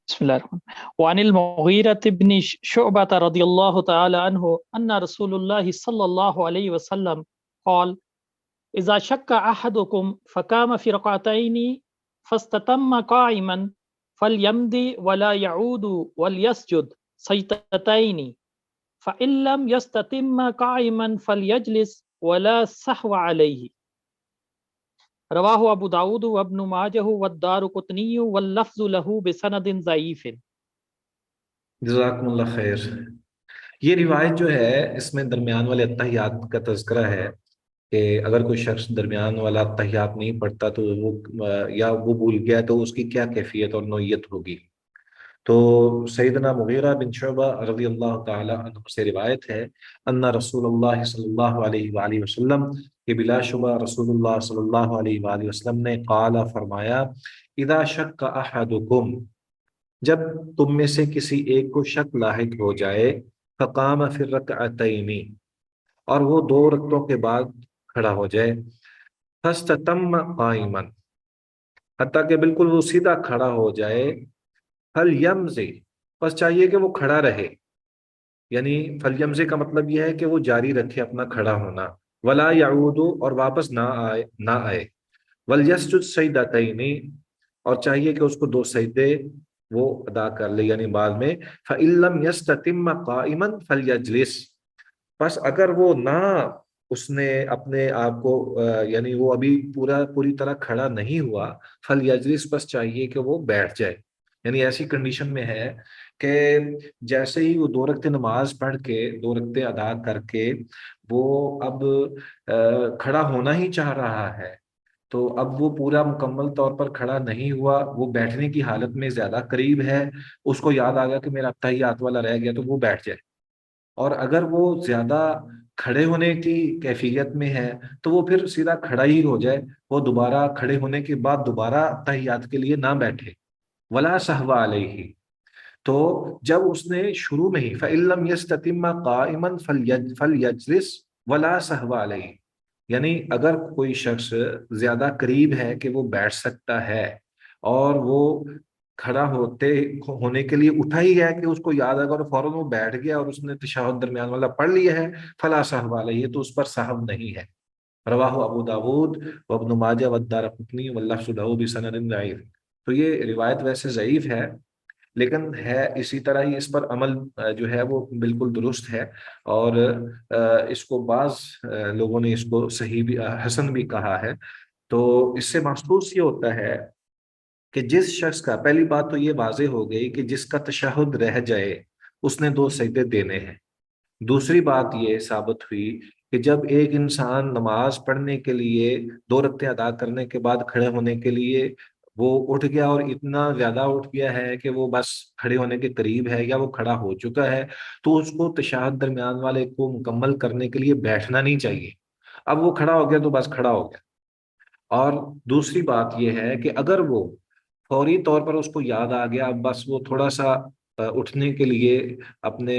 S3: بسم اللہ الرحمن الرحیم۔ وعن المغیرة بن شعبة رضی اللہ تعالی عنہ ان رسول اللہ صلی اللہ علیہ وسلم قال اذا شک احدکم فقام فی رکعتین فاستتم قائما فلیمضی ولا يعود وليسجد سجدتین فإن لم يستتم قائما فليجلس ولا سهو عليه رواہ ابو داود وابن ماجہ والدارقطنی واللفظ له بسند ضعیف۔
S1: جزاکم اللہ خیر۔ یہ روایت جو ہے اس میں درمیان والے اتحیات کا تذکرہ ہے کہ اگر کوئی شخص درمیان والا اتحیات نہیں پڑھتا تو وہ یا وہ بھول گیا تو اس کی کیا کیفیت اور نوعیت ہوگی۔ تو سیدنا مغیرہ بن شعبہ رضی اللہ تعالی عنہ سے روایت ہے ان رسول اللہ صلی اللہ علیہ وآلہ وسلم کہ بلا شبہ رسول اللہ صلی اللہ علیہ وآلہ وسلم نے قال فرمایا اذا شک احدکم جب تم میں سے کسی ایک کو شک لاحق ہو جائے فقام فی الرکعتین اور وہ 2 رکعتوں کے بعد کھڑا ہو جائے فاستتم قائما حتیٰ کہ بالکل وہ سیدھا کھڑا ہو جائے فلیمضی بس چاہیے کہ وہ کھڑا رہے، یعنی فلیمضی کا مطلب یہ ہے کہ وہ جاری رکھے اپنا کھڑا ہونا، ولا یعود اور واپس نہ آئے ولیسجد سجدتین اور چاہیے کہ اس کو 2 سجدے وہ ادا کر لے یعنی بعد میں فإن لم يستتم قائما فلیجلس بس اگر وہ نہ اس نے اپنے آپ کو یعنی وہ ابھی پوری طرح کھڑا نہیں ہوا فلیجلس بس چاہیے کہ وہ بیٹھ جائے، یعنی ایسی کنڈیشن میں ہے کہ جیسے ہی وہ 2 رکعتیں نماز پڑھ کے 2 رکعتیں ادا کر کے وہ اب کھڑا ہونا ہی چاہ رہا ہے تو اب وہ پورا مکمل طور پر کھڑا نہیں ہوا، وہ بیٹھنے کی حالت میں زیادہ قریب ہے، اس کو یاد آ گیا کہ میرا تحیات والا رہ گیا تو وہ بیٹھ جائے، اور اگر وہ زیادہ کھڑے ہونے کی کیفیت میں ہے تو وہ پھر سیدھا کھڑا ہی ہو جائے، وہ دوبارہ کھڑے ہونے کے بعد دوبارہ تحیات کے لیے نہ بیٹھے ولا سہو علیہ تو جب اس نے شروع میں ہی فإن لم يستتم قائما فلیجلس ولا سہو علیہ یعنی اگر کوئی شخص زیادہ قریب ہے کہ وہ بیٹھ سکتا ہے اور وہ کھڑا ہونے کے لیے اٹھا ہی ہے کہ اس کو یاد آئے اور فوراً وہ بیٹھ گیا اور اس نے تشہد درمیان والا پڑھ لیا ہے فلا سہو علیہ تو اس پر سہو نہیں ہے۔ رواہ ابو داود وابن ماجہ والدارقطنی واللفظ له بسند ضعیف۔ تو یہ روایت ویسے ضعیف ہے لیکن ہے اسی طرح ہی اس پر عمل جو ہے وہ بالکل درست ہے، اور اس کو بعض لوگوں نے اس کو صحیح بھی حسن بھی کہا ہے۔ تو اس سے محسوس یہ ہوتا ہے کہ جس شخص کا پہلی بات تو یہ واضح ہو گئی کہ جس کا تشہد رہ جائے اس نے 2 سجدے دینے ہیں، دوسری بات یہ ثابت ہوئی کہ جب ایک انسان نماز پڑھنے کے لیے 2 رکعتیں ادا کرنے کے بعد کھڑے ہونے کے لیے وہ اٹھ گیا اور اتنا زیادہ اٹھ گیا ہے کہ وہ بس کھڑے ہونے کے قریب ہے یا وہ کھڑا ہو چکا ہے تو اس کو تشہد درمیان والے کو مکمل کرنے کے لیے بیٹھنا نہیں چاہیے، اب وہ کھڑا ہو گیا تو بس کھڑا ہو گیا۔ اور دوسری بات یہ ہے کہ اگر وہ فوری طور پر اس کو یاد آ گیا اب بس وہ تھوڑا سا اٹھنے کے لیے اپنے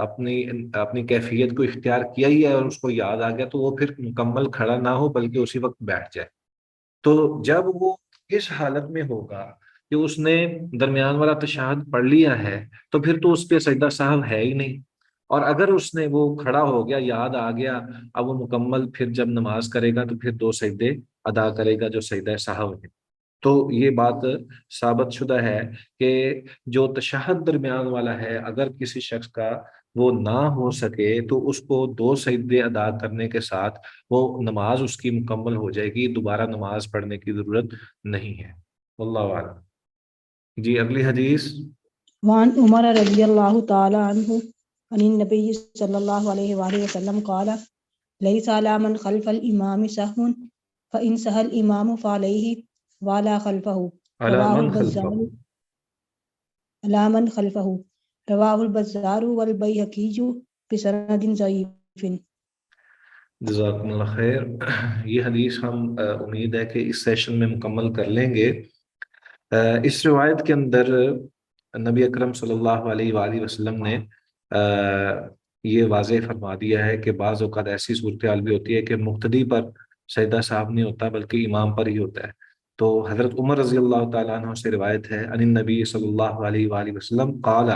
S1: اپنی اپنی کیفیت کو اختیار کیا ہی ہے اور اس کو یاد آ گیا تو وہ پھر مکمل کھڑا نہ ہو بلکہ اسی وقت بیٹھ جائے. تو جب وہ اس حالت میں ہوگا کہ اس نے درمیان والا تشہد پڑھ لیا ہے تو پھر تو اس پہ سجدہ سہو ہے ہی نہیں. اور اگر اس نے وہ کھڑا ہو گیا یاد آ گیا اب وہ مکمل پھر جب نماز کرے گا تو پھر 2 سجدے ادا کرے گا جو سجدہ سہو ہے. تو یہ بات ثابت شدہ ہے کہ جو تشہد درمیان والا ہے اگر کسی شخص کا وہ نہ ہو سکے تو اس کو 2 سجدے ادا کرنے کے ساتھ وہ نماز اس کی مکمل ہو جائے گی, دوبارہ نماز پڑھنے کی ضرورت نہیں ہے. واللہ اعلم. جی اگلی حدیث.
S6: وعن عمر رضی اللہ تعالی عنہ عن النبی صلی اللہ علیہ وآلہ وسلم قال لیس علی من خلف الامام سہو فإن سہى الامام فعلیہ وعلى خلفہ
S1: علی
S6: رواہ
S1: من خلفہ.
S6: البزار علی من خلفہ رواہ البزار والبیہقی بسند ضعیف.
S1: جزاکم اللہ خیر. یہ حدیث ہم امید ہے کہ اس سیشن میں مکمل کر لیں گے. اس روایت کے اندر نبی اکرم صلی اللہ علیہ وآلہ وسلم نے یہ واضح فرما دیا ہے کہ بعض اوقات ایسی صورتحال بھی ہوتی ہے کہ مقتدی پر سجدہ صاحب نہیں ہوتا بلکہ امام پر ہی ہوتا ہے. تو حضرت عمر رضی اللہ تعالیٰ عنہ سے روایت ہے عن النبی صلی اللہ علیہ وآلہ وسلم قال,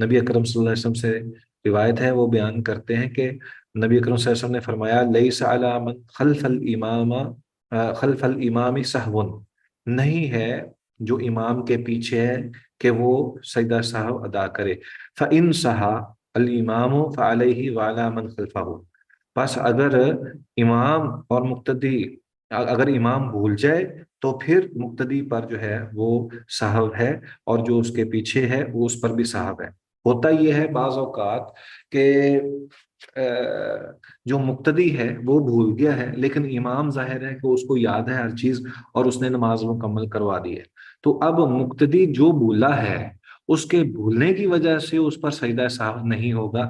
S1: نبی اکرم صلی اللہ علیہ وسلم سے روایت ہے, وہ بیان کرتے ہیں کہ نبی اکرم صلی اللہ علیہ وسلم نے فرمایا لیس علی من خلف الامام سہو, نہیں ہے جو امام کے پیچھے ہے کہ وہ سجدہ سہو ادا کرے. فَإِن سَهَا الْإِمَامُ فَعَلَيْهِ وَعَلَى مَنْ خَلْفَهُ, بس اگر امام اور مقتدی اگر امام بھول جائے تو پھر مقتدی پر جو ہے وہ سہو ہے اور جو اس کے پیچھے ہے وہ اس پر بھی سہو ہے. ہوتا یہ ہے بعض اوقات کہ جو مقتدی ہے وہ بھول گیا ہے لیکن امام ظاہر ہے کہ اس کو یاد ہے ہر چیز اور اس نے نماز مکمل کروا دی ہے. تو اب مقتدی جو بھولا ہے اس کے بھولنے کی وجہ سے اس پر سجدہ سہو نہیں ہوگا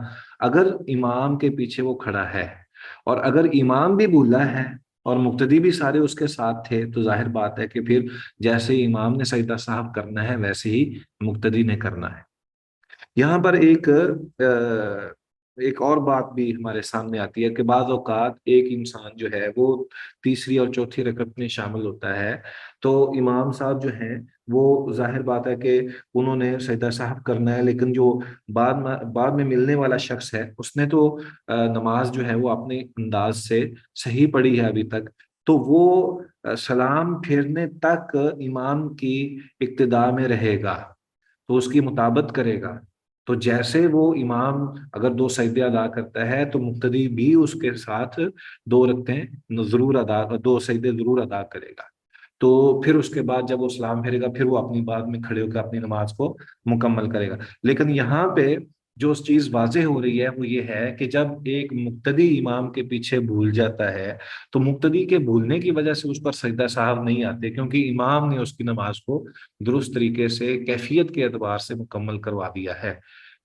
S1: اگر امام کے پیچھے وہ کھڑا ہے. اور اگر امام بھی بھولا ہے اور مقتدی بھی سارے اس کے ساتھ تھے تو ظاہر بات ہے کہ پھر جیسے امام نے سجدہ سہو کرنا ہے ویسے ہی مقتدی نے کرنا ہے. یہاں پر ایک اور بات بھی ہمارے سامنے آتی ہے کہ بعض اوقات ایک انسان جو ہے وہ تیسری اور چوتھی رکعت میں شامل ہوتا ہے تو امام صاحب جو ہیں وہ ظاہر بات ہے کہ انہوں نے سجدہ صاحب کرنا ہے لیکن جو بعد میں ملنے والا شخص ہے اس نے تو نماز جو ہے وہ اپنے انداز سے صحیح پڑھی ہے ابھی تک, تو وہ سلام پھیرنے تک امام کی اقتداء میں رہے گا تو اس کی مطابقت کرے گا. تو جیسے وہ امام اگر 2 سجدے ادا کرتا ہے تو مقتدی بھی اس کے ساتھ 2 رکعتیں ضرور 2 سجدے ضرور ادا کرے گا. تو پھر اس کے بعد جب وہ سلام پھیرے گا پھر وہ اپنی بات میں کھڑے ہو کر اپنی نماز کو مکمل کرے گا. لیکن یہاں پہ جو چیز واضح ہو رہی ہے وہ یہ ہے کہ جب ایک مقتدی امام کے پیچھے بھول جاتا ہے تو مقتدی کے بھولنے کی وجہ سے اس پر سجدہ صاحب نہیں آتے کیونکہ امام نے اس کی نماز کو درست طریقے سے کیفیت کے اعتبار سے مکمل کروا دیا ہے.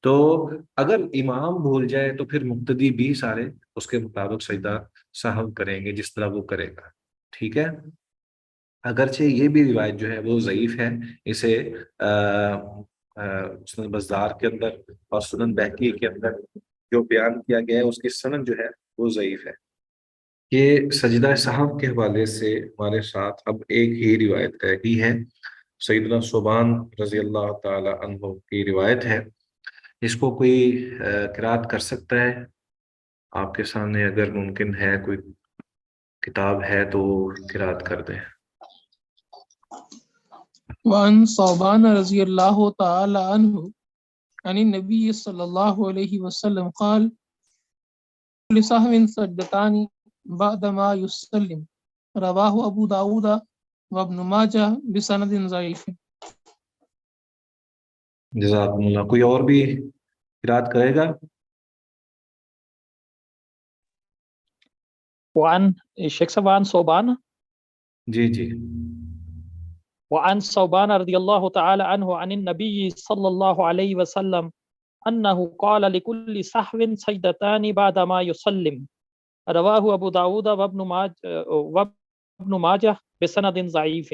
S1: تو اگر امام بھول جائے تو پھر مقتدی بھی سارے اس کے مطابق سجدہ صاحب کریں گے جس طرح وہ کرے گا. ٹھیک ہے. اگرچہ یہ بھی روایت جو ہے وہ ضعیف ہے, اسے سنن بزار کے اندر اور سنن بہقی کے اندر جو بیان کیا گیا ہے اس کی سند جو ہے وہ ضعیف ہے. یہ سجدہ صاحب کے حوالے سے ہمارے ساتھ اب ایک ہی روایت رہ گئی ہے, سیدنا ثوبان رضی اللہ تعالی عنہ کی روایت ہے. اس کو کوئی قرات کر سکتا ہے آپ کے سامنے؟ اگر ممکن ہے کوئی کتاب ہے تو قرات کر دیں.
S3: وعن ثوبان رضی اللہ تعالی عنہ عن النبی صلی اللہ علیہ وسلم قال لسہو سجدتان بعد ما يسلم رواہ ابو داود وابن ماجہ بسند ضعیف.
S1: جزاکم اللہ. کوئی اور بھی قرات کرے گا؟
S7: وعن شیخ صاحب وعن ثوبان
S1: جی جی.
S7: وعن ثوبان رضی اللہ تعالی عنہ عن النبی صلی اللہ علیہ وسلم انه قال لكل سهو سجدتان بعد ما يسلم رواه ابو داود وابن ماجہ بسند ضعیف.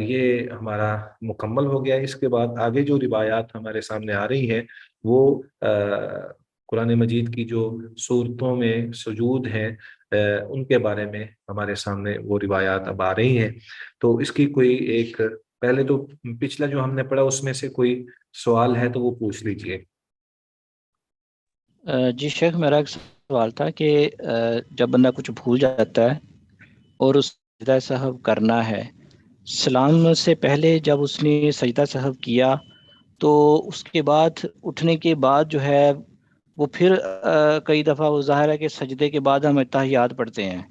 S1: یہ ہمارا مکمل ہو گیا۔ اس کے بعد آگے جو روایات ہمارے سامنے آ رہی ہیں وہ قرآن مجید کی جو صورتوں میں سجود ہیں ان کے بارے میں ہمارے سامنے وہ روایات اب آ رہی ہیں۔ تو اس کی کوئی ایک پہلے تو پچھلا جو ہم نے پڑھا اس میں سے کوئی سوال ہے تو وہ پوچھ لیجئے۔
S5: جی شیخ، میرا ایک سوال تھا کہ جب بندہ کچھ بھول جاتا ہے اور اس سجدہ سہو کرنا ہے، سلام سے پہلے جب اس نے سجدہ سہو کیا تو اس کے بعد اٹھنے کے بعد جو ہے وہ پھر کئی دفعہ وہ ظاہر ہے کہ سجدے کے بعد ہم اتحیات پڑھتے ہیں،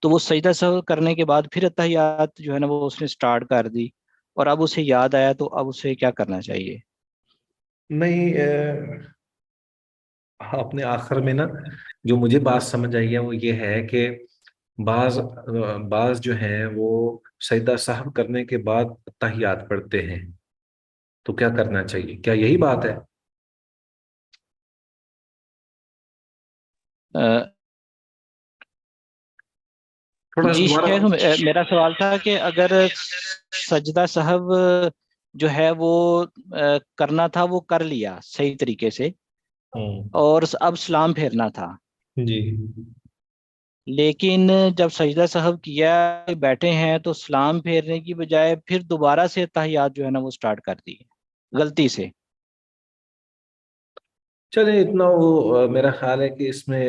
S5: تو وہ سجدہ سہو کرنے کے بعد پھر اتحیات جو ہے نا وہ اس نے سٹارٹ کر دی اور اب اسے یاد آیا، تو اب اسے کیا کرنا چاہیے؟
S1: نہیں، اپنے آخر میں نا جو مجھے بات سمجھ آئی ہے وہ یہ ہے کہ بعض جو ہیں وہ سجدہ سہو کرنے کے بعد تحیات پڑھتے ہیں، تو کیا کرنا چاہیے؟ کیا یہی بات ہے؟ تھوڑا
S5: جی
S1: دوبارہ۔
S5: شیخ، میرا سوال تھا کہ اگر سجدہ سہو جو ہے وہ کرنا تھا وہ کر لیا صحیح طریقے سے اور اب سلام پھیرنا تھا،
S1: جی
S5: لیکن جب سجدہ سہو کیا بیٹھے ہیں تو سلام پھیرنے کی بجائے پھر دوبارہ سے تحیات جو ہے نا وہ سٹارٹ کر دی غلطی سے۔
S1: چلے اتنا وہ میرا خیال ہے کہ اس میں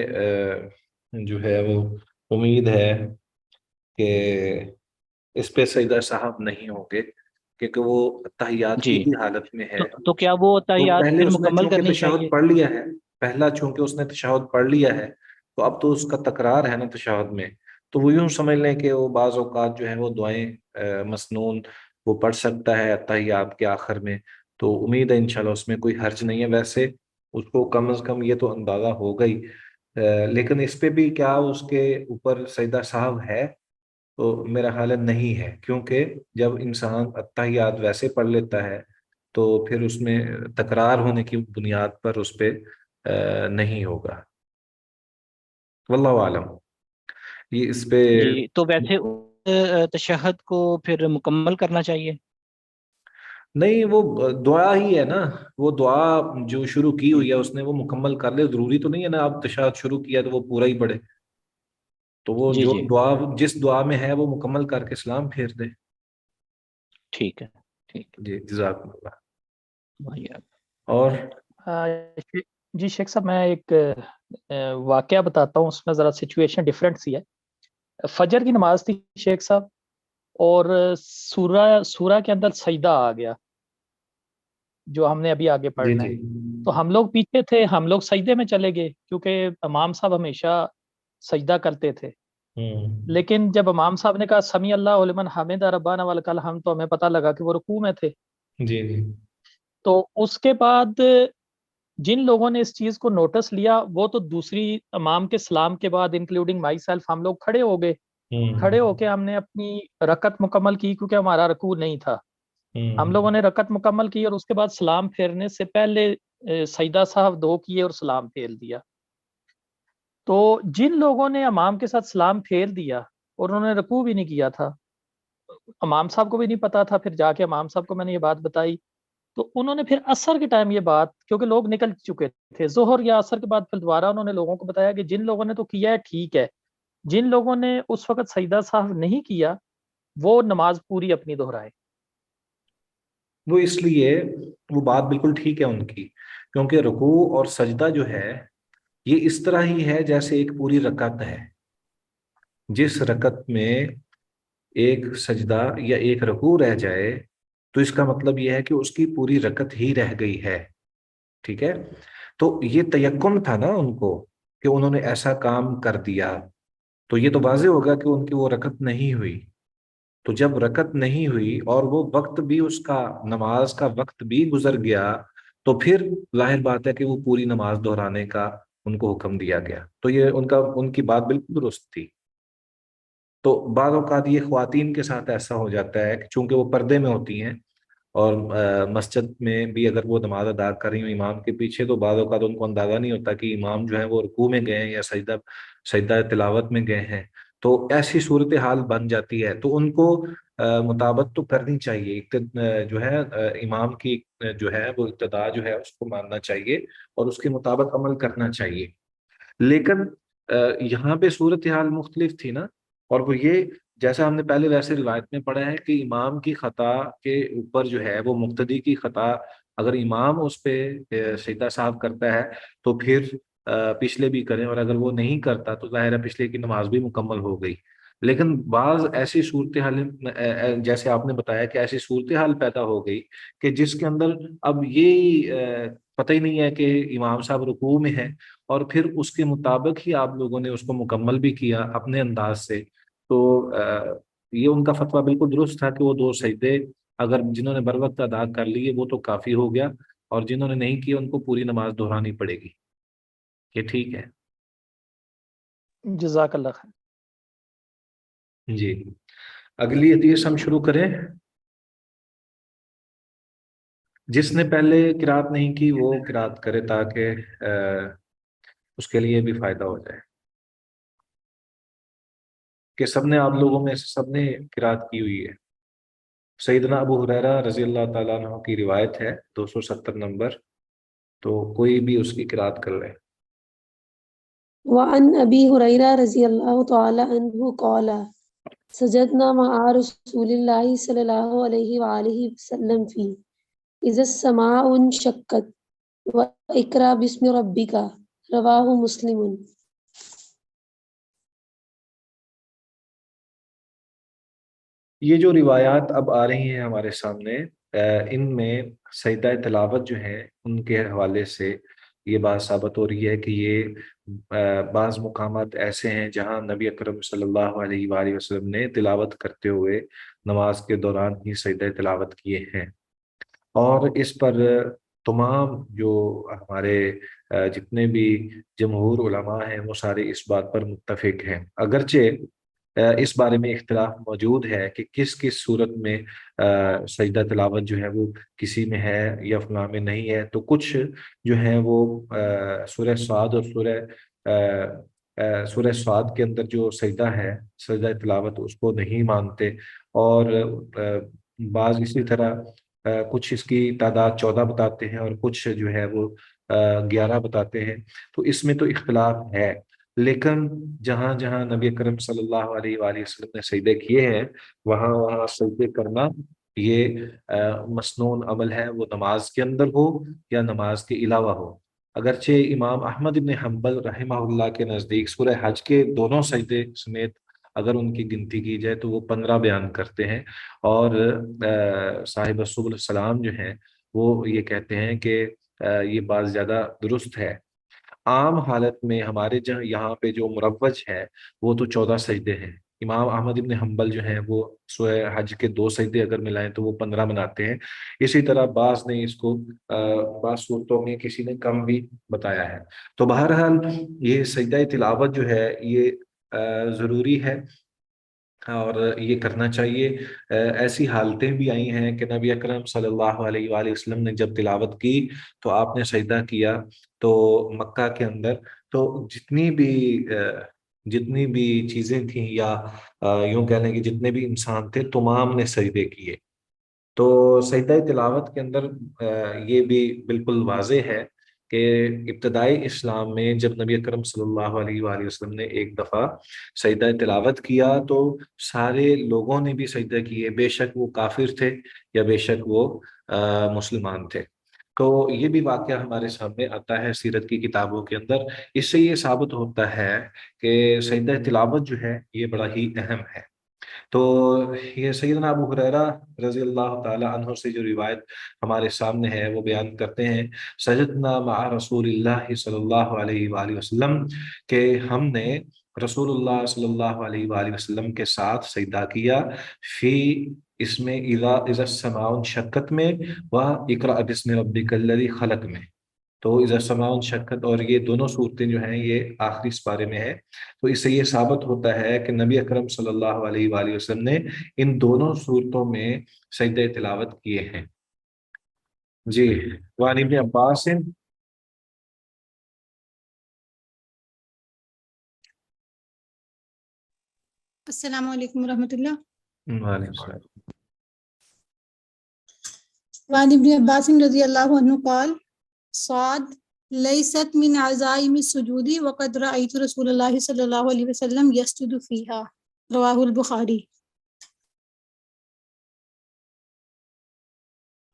S1: جو ہے وہ امید ہے کہ اس پہ سجدہ صاحب نہیں ہوں گے، کیونکہ وہ تحیات کی
S5: جی،
S1: ہی حالت میں ہے۔
S5: تو کیا وہ
S1: تو
S5: تحیات
S1: پہلے
S5: پھر
S1: اس نے
S5: مکمل
S1: چونکہ
S5: کرنی
S1: تشہد
S5: چاہیے؟
S1: پڑھ لیا ہے، پہلا چونکہ اس نے تشہد پڑھ لیا ہے تو اب تو اس کا تکرار ہے نا تشہد میں، تو وہ یوں سمجھ لیں کہ وہ بعض اوقات جو ہے وہ دعائیں مسنون وہ پڑھ سکتا ہے تحیات کے آخر میں، تو امید ہے انشاءاللہ اس میں کوئی حرج نہیں ہے۔ ویسے اس کو کم از کم یہ تو اندازہ ہوگا ہی، لیکن اس پہ بھی کیا اس کے اوپر سجدہ صاحب ہے؟ تو میرا خیال ہے نہیں ہے، کیونکہ جب انسان اتحیات ویسے پڑھ لیتا ہے تو پھر اس میں تکرار ہونے کی بنیاد پر اس پہ نہیں ہوگا، واللہ عالم۔ یہ اس پہ
S5: جی، تو ویسے تشہد کو پھر مکمل کرنا چاہیے؟
S1: نہیں، وہ دعا ہی ہے نا، وہ دعا جو شروع کی ہوئی ہے اس نے وہ مکمل کر لے، ضروری تو نہیں ہے نا آپ تشہد شروع کیا تو وہ پورا ہی پڑھے، تو وہ
S5: جی
S1: جو
S5: جی،
S1: دعا جس دعا میں ہے وہ مکمل کر کے سلام پھیر دے۔
S5: ٹھیک ہے، ٹھیک
S1: جی جزاکم اللہ۔
S5: ہے بھائی۔
S1: اور
S7: جی شیخ صاحب، میں ایک واقعہ بتاتا ہوں، اس میں ذرا سچویشن ڈفرینٹ سی ہے۔ فجر کی نماز تھی شیخ صاحب، اور سورہ کے اندر سجدہ آ گیا جو ہم نے ابھی آگے
S1: جی
S7: پڑھنا
S1: جی
S7: ہے، تو ہم لوگ پیچھے تھے، ہم لوگ سجدے میں چلے گئے کیونکہ امام صاحب ہمیشہ سجدہ کرتے تھے، لیکن جب امام صاحب نے کہا سمیع اللہ لمن حمد ربنا ولک الحمد، تو ہمیں پتہ لگا کہ وہ رکوع میں تھے۔
S1: جی جی
S7: تو اس کے بعد جن لوگوں نے اس چیز کو نوٹس لیا وہ تو دوسری امام کے سلام کے بعد انکلوڈنگ مائی سیلف ہم لوگ کھڑے ہو گئے، کھڑے ہو کے ہم نے اپنی رکعت مکمل کی کیونکہ ہمارا رکوع نہیں تھا، ہم لوگوں نے رکعت مکمل کی اور اس کے بعد سلام پھیرنے سے پہلے سجدہ صاحب 2 کیے اور سلام پھیر دیا۔ تو جن لوگوں نے امام کے ساتھ سلام پھیر دیا اور انہوں نے رکوع بھی نہیں کیا تھا، امام صاحب کو بھی نہیں پتا تھا، پھر جا کے امام صاحب کو میں نے یہ بات بتائی، تو انہوں نے پھر عصر کے ٹائم یہ بات، کیونکہ لوگ نکل چکے تھے، ظہر یا عصر کے بعد پھر دوبارہ انہوں نے لوگوں کو بتایا کہ جن لوگوں نے تو کیا ہے ٹھیک ہے، جن لوگوں نے اس وقت سجدہ صاحب نہیں کیا وہ نماز پوری اپنی دہرائے۔
S1: وہ اس لیے وہ بات بالکل ٹھیک ہے ان کی، کیونکہ رکوع اور سجدہ جو ہے یہ اس طرح ہی ہے جیسے ایک پوری رکعت ہے، جس رکعت میں ایک سجدہ یا ایک رکوع رہ جائے تو اس کا مطلب یہ ہے کہ اس کی پوری رکعت ہی رہ گئی ہے، ٹھیک ہے؟ تو یہ تیقن تھا نا ان کو کہ انہوں نے ایسا کام کر دیا، تو یہ تو واضح ہوگا کہ ان کی وہ رکعت نہیں ہوئی، تو جب رکعت نہیں ہوئی اور وہ وقت بھی اس کا نماز کا وقت بھی گزر گیا تو پھر ظاہر بات ہے کہ وہ پوری نماز دہرانے کا ان کو حکم دیا گیا، تو یہ ان کی بات بالکل درست تھی۔ تو بعض اوقات یہ خواتین کے ساتھ ایسا ہو جاتا ہے کہ چونکہ وہ پردے میں ہوتی ہیں اور مسجد میں بھی اگر وہ نماز ادا کر رہی ہوں امام کے پیچھے، تو بعض اوقات ان کو اندازہ نہیں ہوتا کہ امام جو ہے وہ رکوع میں گئے ہیں یا سجدہ تلاوت میں گئے ہیں، تو ایسی صورتحال بن جاتی ہے، تو ان کو مطابقت تو کرنی چاہیے، جو ہے امام کی جو ہے وہ ابتدا جو ہے اس کو ماننا چاہیے اور اس کے مطابق عمل کرنا چاہیے. لیکن یہاں پہ صورتحال مختلف تھی نا، اور وہ یہ جیسا ہم نے پہلے ویسے روایت میں پڑھا ہے کہ امام کی خطا کے اوپر جو ہے وہ مقتدی کی خطا، اگر امام اس پہ سجدہ صاحب کرتا ہے تو پھر پچھلے بھی کریں، اور اگر وہ نہیں کرتا تو ظاہر ہے پچھلے کی نماز بھی مکمل ہو گئی. لیکن بعض ایسی صورتحال جیسے آپ نے بتایا کہ ایسی صورتحال پیدا ہو گئی کہ جس کے اندر اب یہ پتہ ہی نہیں ہے کہ امام صاحب رکوع میں ہے، اور پھر اس کے مطابق ہی آپ لوگوں نے اس کو مکمل بھی کیا اپنے انداز سے. تو یہ ان کا فتویٰ بالکل درست تھا کہ وہ 2 سجدے اگر جنہوں نے بر وقت ادا کر لیے وہ تو کافی ہو گیا، اور جنہوں نے نہیں کیا ان کو پوری نماز دہرانی پڑے گی. یہ ٹھیک ہے.
S7: جزاک اللہ خیر.
S1: جی اگلی حدیث ہم شروع کریں. جس نے پہلے قرات نہیں کی وہ قرات کرے تاکہ اس کے لیے بھی فائدہ ہو جائے کہ سب نے، آپ لوگوں میں سے سب نے قرات کی ہوئی ہے. سیدنا ابو ہریرہ رضی اللہ تعالیٰ عنہ کی روایت ہے 270 نمبر، تو کوئی بھی اس کی قرات کر لے.
S8: وعن ابی ہریرہ رضی اللہ تعالی عنہ قال سجدنا مع رسول اللہ صلی اللہ علیہ وآلہ وسلم فی اذا السماء انشقت واقرأ بسم ربک رواہ مسلم.
S1: یہ جو روایات اب آ رہی ہیں ہمارے سامنے، ان میں سجدہ تلاوت جو ہے ان کے حوالے سے یہ بات ثابت ہو رہی ہے کہ یہ بعض مقامات ایسے ہیں جہاں نبی اکرم صلی اللہ علیہ وآلہ وسلم نے تلاوت کرتے ہوئے نماز کے دوران ہی سجدہ تلاوت کیے ہیں. اور اس پر تمام جو ہمارے جتنے بھی جمہور علماء ہیں وہ سارے اس بات پر متفق ہیں. اگرچہ اس بارے میں اختلاف موجود ہے کہ کس کس صورت میں سجدہ تلاوت جو ہے وہ کسی میں ہے یا فلاں میں نہیں ہے. تو کچھ جو ہیں وہ سورہ صاد اور سورہ صاد کے اندر جو سجدہ ہے سجدہ تلاوت اس کو نہیں مانتے، اور بعض اسی طرح کچھ اس کی تعداد 14 بتاتے ہیں اور کچھ جو ہے وہ 11 بتاتے ہیں. تو اس میں تو اختلاف ہے، لیکن جہاں جہاں نبی اکرم صلی اللہ علیہ وآلہ وسلم نے سجدے کیے ہیں وہاں وہاں سجدے کرنا یہ مسنون عمل ہے، وہ نماز کے اندر ہو یا نماز کے علاوہ ہو. اگرچہ امام احمد بن حنبل رحمہ اللہ کے نزدیک سورہ حج کے دونوں سجدے سمیت اگر ان کی گنتی کی جائے تو وہ 15 بیان کرتے ہیں، اور صاحب سبل السلام جو ہیں وہ یہ کہتے ہیں کہ یہ بات زیادہ درست ہے. عام حالت میں ہمارے جہاں یہاں پہ جو مروج ہے وہ تو 14 سجدے ہیں. امام احمد ابن حنبل جو ہیں وہ سورہ حج کے 2 سجدے اگر ملائیں تو وہ 15 بناتے ہیں. اسی طرح بعض نے اس کو بعض صورتوں میں کسی نے کم بھی بتایا ہے. تو بہرحال یہ سجدہ تلاوت جو ہے یہ ضروری ہے اور یہ کرنا چاہیے. ایسی حالتیں بھی آئی ہیں کہ نبی اکرم صلی اللہ علیہ وآلہ وسلم نے جب تلاوت کی تو آپ نے سجدہ کیا تو مکہ کے اندر تو جتنی بھی چیزیں تھیں یا یوں کہہ لیں کہ جتنے بھی انسان تھے تمام نے سجدے کیے. تو سجدہ تلاوت کے اندر یہ بھی بالکل واضح ہے کہ ابتدائی اسلام میں جب نبی اکرم صلی اللہ علیہ وآلہ وسلم نے ایک دفعہ سجدہ تلاوت کیا تو سارے لوگوں نے بھی سجدہ کیے، بے شک وہ کافر تھے یا بے شک وہ مسلمان تھے. تو یہ بھی واقعہ ہمارے سامنے آتا ہے سیرت کی کتابوں کے اندر. اس سے یہ ثابت ہوتا ہے کہ سجدہ تلاوت جو ہے یہ بڑا ہی اہم ہے. تو یہ سیدنا ابو ہریرہ رضی اللہ تعالی عنہ سے جو روایت ہمارے سامنے ہے وہ بیان کرتے ہیں سجدنا مع رسول اللہ صلی اللہ علیہ وآلہ وسلم، کہ ہم نے رسول اللہ صلی اللہ علیہ وآلہ وسلم کے ساتھ سجدہ کیا فی اس میں اذا السماء انشقت میں و اقرأ بسم ربک الذی خلق میں. تو اذا السماء انشقت اور یہ دونوں صورتیں جو ہیں یہ آخری سپارے میں ہے. تو اس سے یہ ثابت ہوتا ہے کہ نبی اکرم صلی اللہ علیہ وآلہ وسلم نے ان دونوں صورتوں میں سجدہ تلاوت کیے ہیں. جی وعن ابن عباس.
S9: السلام علیکم ورحمۃ اللہ.
S1: وعلیکم السلام۔
S6: وعن ابن عباس رضی اللہ عنہ قال صاد لیست من عزائم السجود وقد رأيت رسول اللہ صلی اللہ علیہ وسلم يسجد فيها رواہ البخاری۔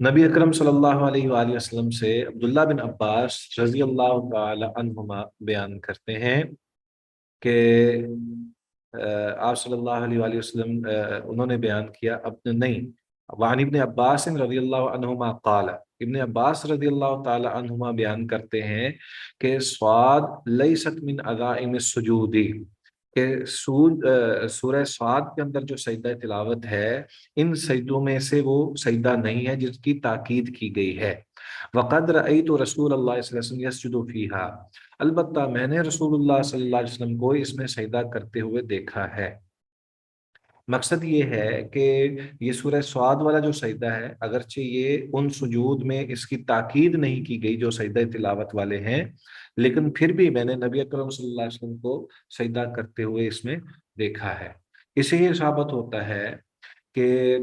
S1: نبی اکرم صلی اللہ علیہ وآلہ وسلم سے عبداللہ بن عباس رضی اللہ تعالی عنہما بیان کرتے ہیں کہ آپ صلی اللہ علیہ وآلہ وسلم انہوں نے بیان کیا نہیں، وعن ابن عباس رضی اللہ عنہما قال، ابن عباس رضی اللہ تعالی عنہما بیان کرتے ہیں کہ صاد لیست من عزائم السجود، کہ سورہ صاد کے اندر جو سجدہ تلاوت ہے ان سجدوں میں سے وہ سجدہ نہیں ہے جس کی تاکید کی گئی ہے۔ وقد رأیت رسول اللہ صلی اللہ علیہ وسلم یسجد فیہا، البتہ میں نے رسول اللہ صلی اللہ علیہ وسلم کو اس میں سجدہ کرتے ہوئے دیکھا ہے۔ مقصد یہ ہے کہ یہ سورہ صاد والا جو سجدہ ہے اگرچہ یہ ان سجود میں اس کی تاکید نہیں کی گئی جو سجدہ تلاوت والے ہیں، لیکن پھر بھی میں نے نبی اکرم صلی اللہ علیہ وسلم کو سجدہ کرتے ہوئے اس میں دیکھا ہے۔ اس سے یہ ثابت ہوتا ہے کہ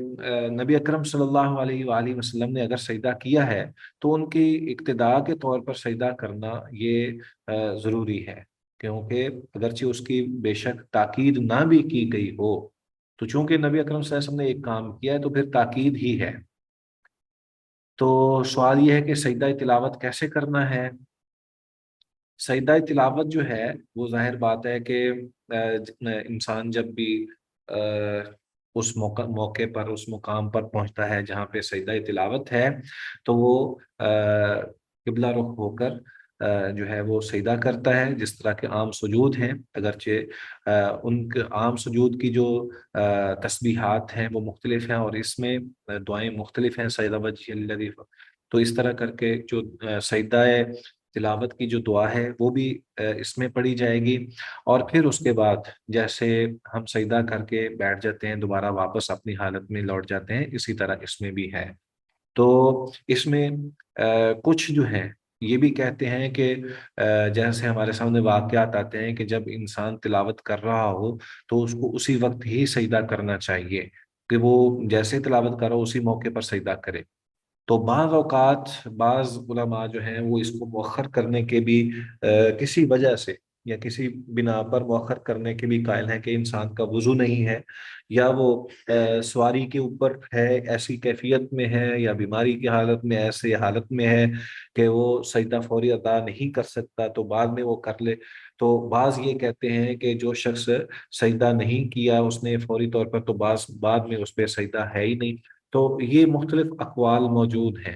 S1: نبی اکرم صلی اللہ علیہ وآلہ وسلم نے اگر سجدہ کیا ہے تو ان کی اقتداء کے طور پر سجدہ کرنا یہ ضروری ہے، کیونکہ اگرچہ اس کی بے شک تاکید نہ بھی کی گئی ہو تو چونکہ نبی اکرم صلی اللہ علیہ وسلم نے ایک کام کیا ہے تو پھر تاکید ہی ہے۔ تو سوال یہ ہے کہ سجدہ تلاوت کیسے کرنا ہے؟ سجدہ تلاوت جو ہے وہ ظاہر بات ہے کہ انسان جب بھی اس موقع پر اس مقام پر پہنچتا ہے جہاں پہ سجدہ تلاوت ہے تو وہ قبلہ رخ ہو کر جو ہے وہ سجدہ کرتا ہے، جس طرح کے عام سجود ہیں، اگرچہ ان کے عام سجود کی جو تسبیحات ہیں وہ مختلف ہیں اور اس میں دعائیں مختلف ہیں، سجدہ وجہ الذی، تو اس طرح کر کے جو سجدہ تلاوت کی جو دعا ہے وہ بھی اس میں پڑھی جائے گی، اور پھر اس کے بعد جیسے ہم سجدہ کر کے بیٹھ جاتے ہیں دوبارہ واپس اپنی حالت میں لوٹ جاتے ہیں، اسی طرح اس میں بھی ہے۔ تو اس میں کچھ جو ہیں یہ بھی کہتے ہیں کہ جیسے ہمارے سامنے واقعات آتے ہیں کہ جب انسان تلاوت کر رہا ہو تو اس کو اسی وقت ہی سجدہ کرنا چاہیے، کہ وہ جیسے تلاوت کر رہا ہو اسی موقع پر سجدہ کرے۔ تو بعض اوقات بعض علماء جو ہیں وہ اس کو مؤخر کرنے کے بھی کسی وجہ سے یا کسی بنا پر مؤخر کرنے کے بھی قائل ہیں کہ انسان کا وضو نہیں ہے، یا وہ سواری کے اوپر ہے ایسی کیفیت میں ہے، یا بیماری کی حالت میں ایسی حالت میں ہے کہ وہ سجدہ فوری ادا نہیں کر سکتا تو بعد میں وہ کر لے۔ تو بعض یہ کہتے ہیں کہ جو شخص سجدہ نہیں کیا اس نے فوری طور پر تو بعد میں اس پہ سجدہ ہے ہی نہیں۔ تو یہ مختلف اقوال موجود ہیں۔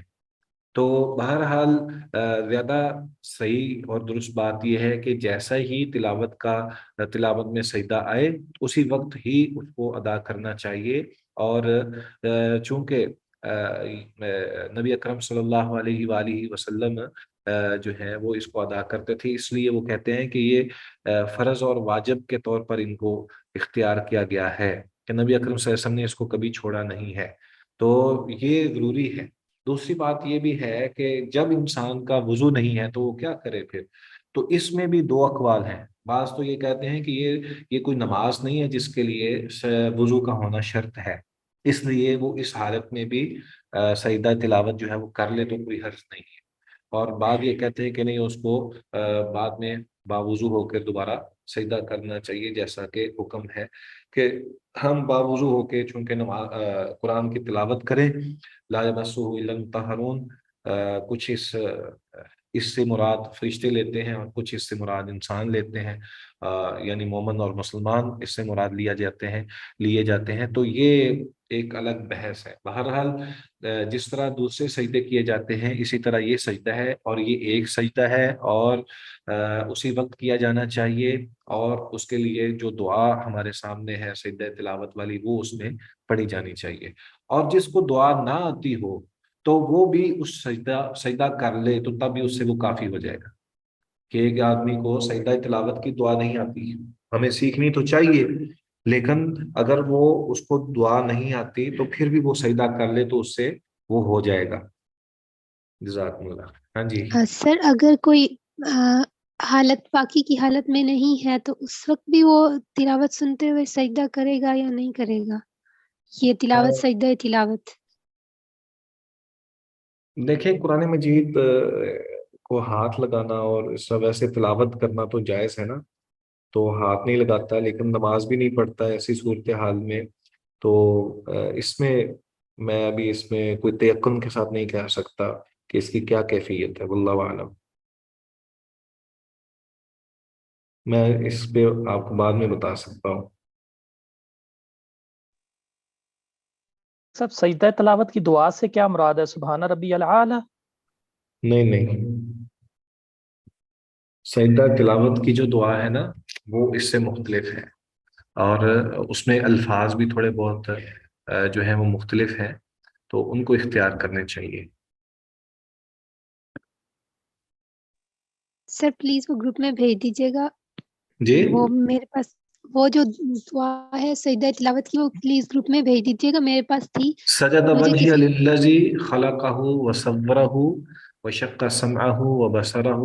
S1: تو بہرحال زیادہ صحیح اور درست بات یہ ہے کہ جیسا ہی تلاوت میں سجدہ آئے اسی وقت ہی اس کو ادا کرنا چاہیے، اور چونکہ نبی اکرم صلی اللہ علیہ وآلہ وسلم جو ہے وہ اس کو ادا کرتے تھے، اس لیے وہ کہتے ہیں کہ یہ فرض اور واجب کے طور پر ان کو اختیار کیا گیا ہے کہ نبی اکرم صلی اللہ علیہ وسلم نے اس کو کبھی چھوڑا نہیں ہے۔ تو یہ ضروری ہے۔ دوسری بات یہ بھی ہے کہ جب انسان کا وضو نہیں ہے تو وہ کیا کرے پھر؟ تو اس میں بھی دو اقوال ہیں۔ بعض تو یہ کہتے ہیں کہ یہ کوئی نماز نہیں ہے جس کے لیے وضو کا ہونا شرط ہے، اس لیے وہ اس حالت میں بھی سجدہ تلاوت جو ہے وہ کر لے تو کوئی حرج نہیں ہے، اور بعض یہ کہتے ہیں کہ نہیں، اس کو بعد میں باوضو ہو کر دوبارہ سجدہ کرنا چاہیے، جیسا کہ حکم ہے کہ ہم باوضو ہو کے چونکہ قرآن کی تلاوت کریں۔ لا یمسہ الا المطہرون، کچھ اس سے مراد فرشتے لیتے ہیں اور کچھ اس سے مراد انسان لیتے ہیں، یعنی مومن اور مسلمان اس سے مراد لیے جاتے ہیں۔ تو یہ ایک الگ بحث ہے۔ بہرحال جس طرح دوسرے سجدے کیے جاتے ہیں اسی طرح یہ سجدہ ہے، اور یہ ایک سجدہ ہے اور اسی وقت کیا جانا چاہیے، اور اس کے لیے جو دعا ہمارے سامنے ہے سجدہ تلاوت والی وہ اس میں پڑھی جانی چاہیے۔ اور جس کو دعا نہ آتی ہو تو وہ بھی اس سجدہ کر لے تو تب بھی اس سے وہ کافی ہو جائے گا، کہ ایک آدمی کو سجدہ تلاوت کی دعا نہیں آتی، ہمیں سیکھنی تو چاہیے، لیکن اگر وہ اس کو دعا نہیں آتی تو پھر بھی وہ سجدہ کر لے تو اس سے وہ ہو جائے گا۔ جزاکم اللہ۔ ہاں جی
S4: سر اگر کوئی حالت پاکی کی حالت میں نہیں ہے تو اس وقت بھی وہ تلاوت سنتے ہوئے سجدہ کرے گا یا نہیں کرے گا؟ یہ تلاوت سجدہ تلاوت؟
S1: دیکھیں قرآن مجید کو ہاتھ لگانا اور اس طرح ویسے تلاوت کرنا تو جائز ہے نا، تو ہاتھ نہیں لگاتا، لیکن نماز بھی نہیں پڑھتا ایسی صورتحال میں، تو اس میں ابھی اس میں کوئی تیقن کے ساتھ نہیں کہہ سکتا کہ اس کی کیا کیفیت ہے، واللہ اعلم۔ میں اس پہ آپ کو بعد میں بتا سکتا ہوں۔
S7: سب سجدہ تلاوت کی دعا سے کیا مراد ہے؟ سبحان ربی العالی؟
S1: نہیں، سجدہ تلاوت کی جو دعا ہے نا وہ اس سے مختلف ہے، اور اس میں الفاظ بھی تھوڑے بہت جو ہیں وہ مختلف ہیں، تو ان کو اختیار کرنے چاہیے۔
S4: سر پلیز وہ گروپ میں بھیج دیجیے گا،
S1: جی،
S4: وہ میرے پاس وہ جو دعا ہے سجدہ تلاوت کی، وہ پلیز گروپ میں بھیج دیجیے گا، میرے پاس تھی
S1: سجد
S4: مجھے
S1: وجهی
S4: کسی
S1: للذی خلقہ وصورہ وشق سمعہ وبصرہ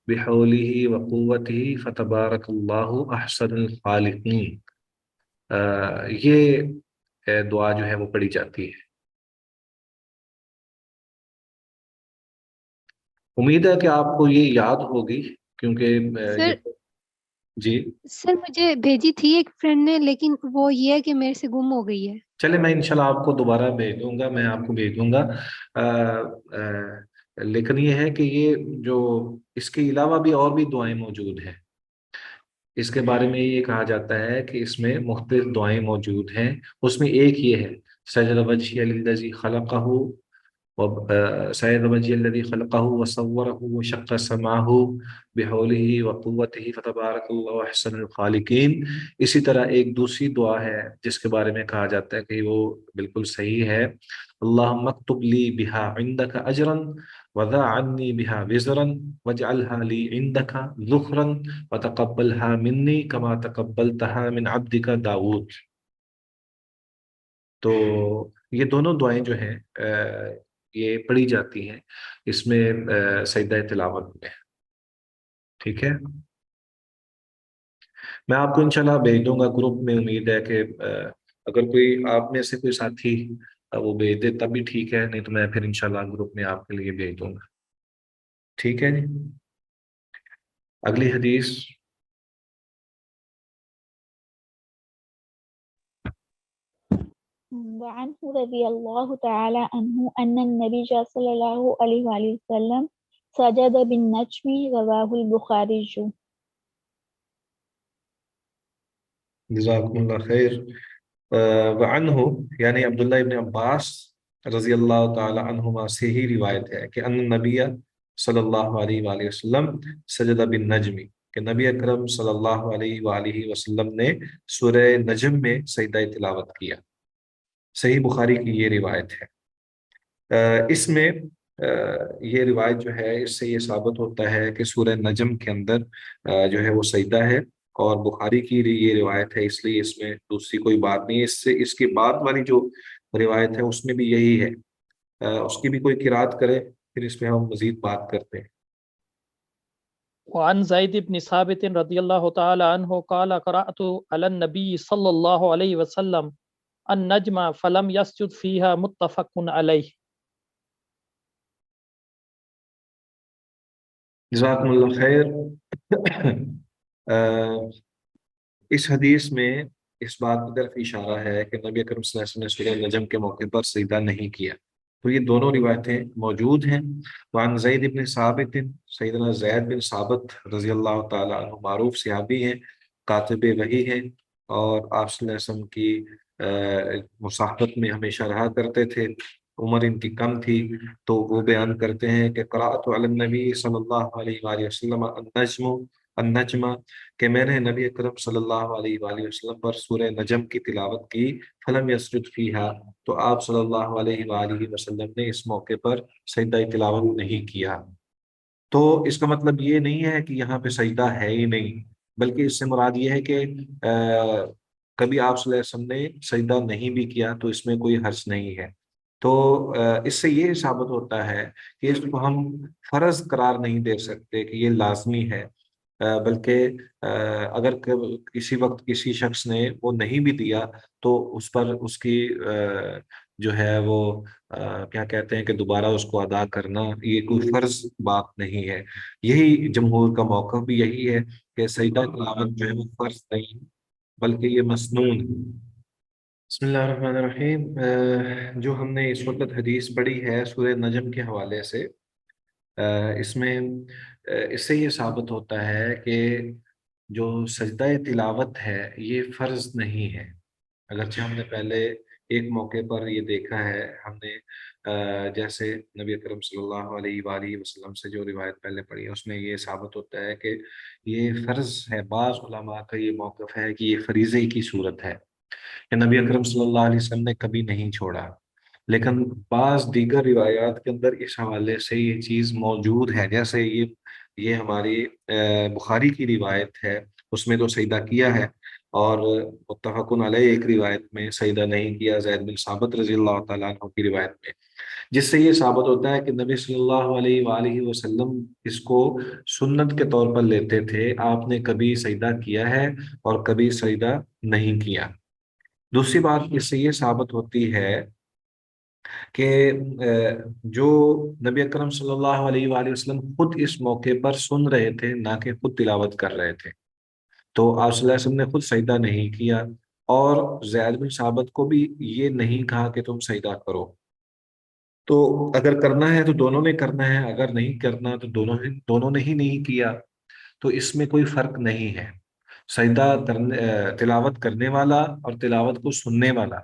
S1: بحولہ وقوتہ فتبارک اللہ احسن الخالقین، یہ دعا جو ہے وہ پڑھی جاتی ہے۔ امید ہے کہ آپ کو یہ یاد ہوگی، کیونکہ
S4: سر
S1: جی
S4: سر مجھے بھیجی تھی ایک فرینڈ نے، لیکن وہ یہ ہے کہ میرے سے گم ہو گئی ہے۔
S1: چلے میں انشاءاللہ آپ کو دوبارہ بھیج دوں گا، میں آپ کو بھیج دوں گا، لیکن یہ ہے کہ یہ جو اس کے علاوہ بھی اور بھی دعائیں موجود ہیں، اس کے بارے میں یہ کہا جاتا ہے کہ اس میں مختلف دعائیں موجود ہیں، اس میں ایک یہ ہے سجد وجهی للذی خلقہ سید وجهی الذی خلقہ وصورہ وشق سمعہ بحولہ وقوتہ فتبارک اللہ احسن الخالقین۔ اسی طرح ایک دوسری دعا ہے جس کے بارے میں کہا جاتا ہے کہ وہ بالکل صحیح ہے، اللہم اکتب لی بہا عندک اجرا وضع عنی بہا وزرا واجعلها لی عندک ذخرا وتقبلها منی کما تقبلتها من عبدک داود۔ تو یہ دونوں دعائیں جو ہیں یہ پڑھی جاتی ہیں اس میں سجدہ تلاوت میں، ٹھیک ہے؟ میں آپ کو انشاءاللہ بھیج دوں گا گروپ میں، امید ہے کہ اگر کوئی آپ میں سے کوئی ساتھی وہ بھیج دے تب بھی ٹھیک ہے، نہیں تو میں پھر انشاءاللہ گروپ میں آپ کے لیے بھیج دوں گا، ٹھیک ہے جی؟ اگلی حدیث۔
S2: وعنه رضي الله تعالى عنه أن النبي صلى الله عليه وآله وسلم سجد بالنجم، رواه البخاري۔
S1: جزاکم اللہ خیر۔ وعنہ یعنی عبداللہ ابن عباس رضی اللہ تعالی عنہما سے ہی روایت ہے کہ ان نبی صلی اللہ علیہ وآلہ وسلم سجد بالنجم، کہ نبی اکرم صلی اللہ علیہ وآلہ وسلم نے سورہ نجم میں سجدہ تلاوت کیا۔ صحیح بخاری کی یہ روایت ہے۔ اس میں یہ روایت جو ہے اس سے یہ ثابت ہوتا ہے کہ سورہ نجم کے اندر جو ہے وہ سجدہ ہے، اور بخاری کی یہ روایت ہے، اس لیے اس میں دوسری کوئی بات نہیں ہے۔ اس سے اس کے بعد والی جو روایت ہے اس میں بھی یہی ہے، اس کی بھی کوئی قرات کرے پھر اس میں ہم مزید بات کرتے ہیں۔
S7: وعن زید بن ثابت رضی اللہ تعالی عنہ قال قرأت علی النبی صلی اللہ علیہ وسلم النجم فلم یسجد فیہا متفق علیہ۔
S1: جزاکم اللہ خیر۔ اس حدیث میں اس بات کی طرف اشارہ ہے کہ نبی اکرم صلی اللہ علیہ وسلم نے سورہ نجم کے موقع پر سجدہ نہیں کیا، تو یہ دونوں روایتیں موجود ہیں۔ وعن زید بن ثابت، سیدنا زید بن ثابت رضی اللہ تعالی عنہ معروف صحابی ہیں، کاتب وحی ہیں، اور آپ صلی اللہ علیہ وسلم کی مصاحبت میں ہمیشہ رہا کرتے تھے، عمر ان کی کم تھی، تو وہ بیان کرتے ہیں کہ قرأت علی النبی صلی اللہ علیہ وآلہ وسلم النجم، کہ میں نے نبی اکرم صلی اللہ علیہ وآلہ وسلم پر سورہ نجم کی تلاوت کی، فلم یسجد فیہا، تو آپ صلی اللہ علیہ وآلہ وسلم نے اس موقع پر سجدہ تلاوت نہیں کیا۔ تو اس کا مطلب یہ نہیں ہے کہ یہاں پہ سجدہ ہے ہی نہیں، بلکہ اس سے مراد یہ ہے کہ کبھی آپ صلی اللہ علیہ وسلم نے سجدہ نہیں بھی کیا تو اس میں کوئی حرج نہیں ہے۔ تو اس سے یہ ثابت ہوتا ہے کہ اس کو ہم فرض قرار نہیں دے سکتے کہ یہ لازمی ہے، بلکہ اگر کسی وقت کسی شخص نے وہ نہیں بھی دیا تو اس پر اس کی جو ہے وہ کیا کہتے ہیں کہ دوبارہ اس کو ادا کرنا یہ کوئی فرض بات نہیں ہے. یہی جمہور کا موقف بھی یہی ہے کہ سجدہ تلاوت جو ہے وہ فرض نہیں بلکہ یہ مسنون ہے. بسم اللہ الرحمن الرحیم. جو ہم نے اس وقت حدیث پڑھی ہے سورہ نجم کے حوالے سے، اس میں اس سے یہ ثابت ہوتا ہے کہ جو سجدہ تلاوت ہے یہ فرض نہیں ہے. اگرچہ ہم نے پہلے ایک موقع پر یہ دیکھا ہے، ہم نے جیسے نبی اکرم صلی اللہ علیہ وآلہ وسلم سے جو روایت پہلے پڑھی ہے اس میں یہ ثابت ہوتا ہے کہ یہ فرض ہے. بعض علماء کا یہ موقف ہے کہ یہ فریضے کی صورت ہے کہ نبی اکرم صلی اللہ علیہ وسلم نے کبھی نہیں چھوڑا، لیکن بعض دیگر روایات کے اندر اس حوالے سے یہ چیز موجود ہے. جیسے یہ ہماری بخاری کی روایت ہے، اس میں تو سجدہ کیا ہے، اور متفق علیہ ایک روایت میں سجدہ نہیں کیا زید بن ثابت رضی اللہ تعالیٰ عنہ کی روایت میں، جس سے یہ ثابت ہوتا ہے کہ نبی صلی اللہ علیہ وآلہ وسلم اس کو سنت کے طور پر لیتے تھے. آپ نے کبھی سجدہ کیا ہے اور کبھی سجدہ نہیں کیا. دوسری بات اس سے یہ ثابت ہوتی ہے کہ جو نبی اکرم صلی اللہ علیہ وآلہ وسلم خود اس موقع پر سن رہے تھے نہ کہ خود تلاوت کر رہے تھے، تو آپ صلی اللہ علیہ وسلم نے خود سجدہ نہیں کیا اور زید بن ثابت کو بھی یہ نہیں کہا کہ تم سجدہ کرو. تو اگر کرنا ہے تو دونوں نے کرنا ہے، اگر نہیں کرنا تو دونوں نے ہی نہیں کیا. تو اس میں کوئی فرق نہیں ہے. سجدہ تلاوت کرنے والا اور تلاوت کو سننے والا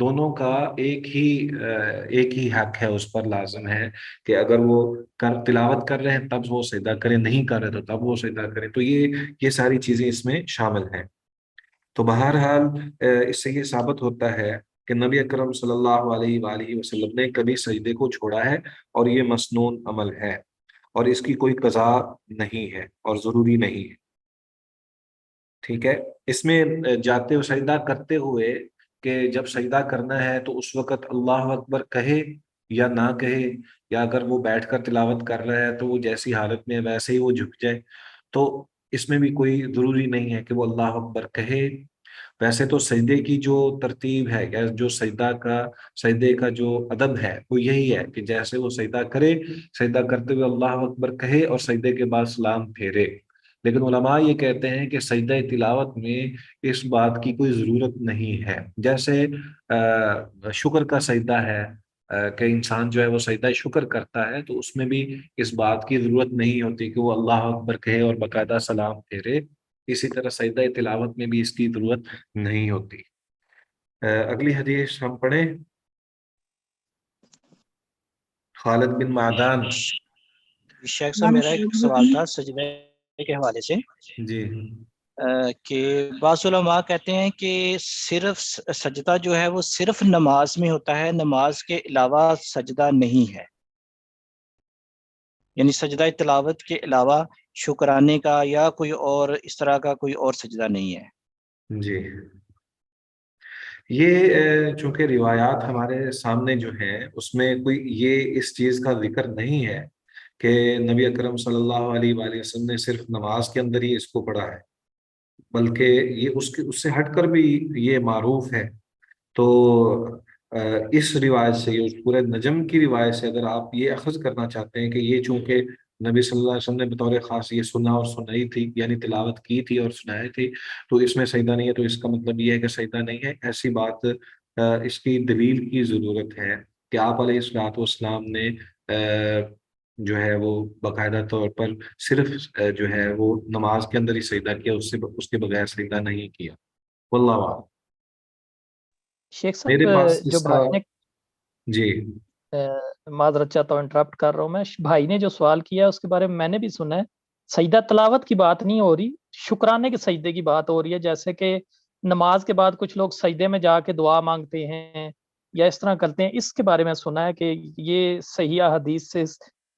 S1: دونوں کا ایک ہی حق ہے، اس پر لازم ہے کہ اگر وہ تلاوت کر رہے ہیں تب وہ سجدہ کرے، نہیں کر رہے تو تب وہ سجدہ کرے. تو یہ ساری چیزیں اس میں شامل ہیں. تو بہرحال اس سے یہ ثابت ہوتا ہے کہ نبی اکرم صلی اللہ علیہ وآلہ وسلم نے کبھی سجدے کو چھوڑا ہے اور یہ مسنون عمل ہے اور اس کی کوئی قضا نہیں ہے اور ضروری نہیں ہے. ٹھیک ہے. اس میں جاتے ہوئے سجدہ کرتے ہوئے کہ جب سجدہ کرنا ہے تو اس وقت اللہ اکبر کہے یا نہ کہے، یا اگر وہ بیٹھ کر تلاوت کر رہا ہے تو وہ جیسی حالت میں ویسے ہی وہ جھک جائے. تو اس میں بھی کوئی ضروری نہیں ہے کہ وہ اللہ اکبر کہے. ویسے تو سجدے کی جو ترتیب ہے یا جو سجدے کا جو ادب ہے وہ یہی ہے کہ جیسے وہ سجدہ کرے، سجدہ کرتے ہوئے اللہ اکبر کہے اور سجدے کے بعد سلام پھیرے. لیکن علماء یہ کہتے ہیں کہ سجدہ تلاوت میں اس بات کی کوئی ضرورت نہیں ہے. جیسے شکر کا سجدہ ہے کہ انسان جو ہے وہ سجدہ شکر کرتا ہے، تو اس میں بھی اس بات کی ضرورت نہیں ہوتی کہ وہ اللہ اکبر کہے اور باقاعدہ سلام پھیرے. اسی طرح سجدہ تلاوت میں بھی اس کی ضرورت نہیں ہوتی. اگلی حدیث ہم پڑھیں. خالد بن معدان.
S5: شیخ صاحب میرا ایک سوال تھا سجدے کے حوالے سے
S1: جی.
S5: کہ بعض علماء کہتے ہیں کہ صرف سجدہ جو ہے وہ صرف نماز میں ہوتا ہے، نماز کے علاوہ سجدہ نہیں ہے. یعنی سجدہ تلاوت کے علاوہ شکرانے کا یا کوئی اور اس طرح کا کوئی اور سجدہ نہیں ہے.
S1: جی. یہ چونکہ روایات ہمارے سامنے جو ہیں اس میں کوئی یہ اس چیز کا ذکر نہیں ہے کہ نبی اکرم صلی اللہ علیہ وآلہ وسلم نے صرف نماز کے اندر ہی اس کو پڑھا ہے، بلکہ یہ اس سے ہٹ کر بھی یہ معروف ہے. تو اس روایت سے، اس پورے نجم کی روایت سے اگر آپ یہ اخذ کرنا چاہتے ہیں کہ یہ چونکہ نبی صلی اللہ علیہ وسلم نے بطور خاص یہ سنا اور سنائی تھی، یعنی تلاوت کی تھی اور سنائی تھی، تو اس میں سجدہ نہیں ہے، تو اس کا مطلب یہ ہے کہ سجدہ نہیں ہے، ایسی بات اس کی دلیل کی ضرورت ہے کہ آپ علیہ الصلوۃ والسلام نے جو ہے وہ باقاعدہ طور پر صرف جو ہے وہ نماز کے اندر ہی سجدہ کیا، اس کے بغیر سجدہ نہیں کیا. واللہ اعلم.
S7: شیخ
S1: میرے
S7: صاحب
S1: پاس
S7: جو
S1: اس کا
S7: بھائی نے
S1: جی
S7: معذرت چاہتا ہوں انٹرپٹ کر رہا ہوں میں، بھائی نے جو سوال کیا ہے اس کے بارے میں نے بھی سنا ہے. سجدہ تلاوت کی بات نہیں ہو رہی، شکرانے کے سجدے کی بات ہو رہی ہے. جیسے کہ نماز کے بعد کچھ لوگ سجدے میں جا کے دعا مانگتے ہیں یا اس طرح کرتے ہیں، اس کے بارے میں سنا ہے کہ یہ صحیح حدیث سے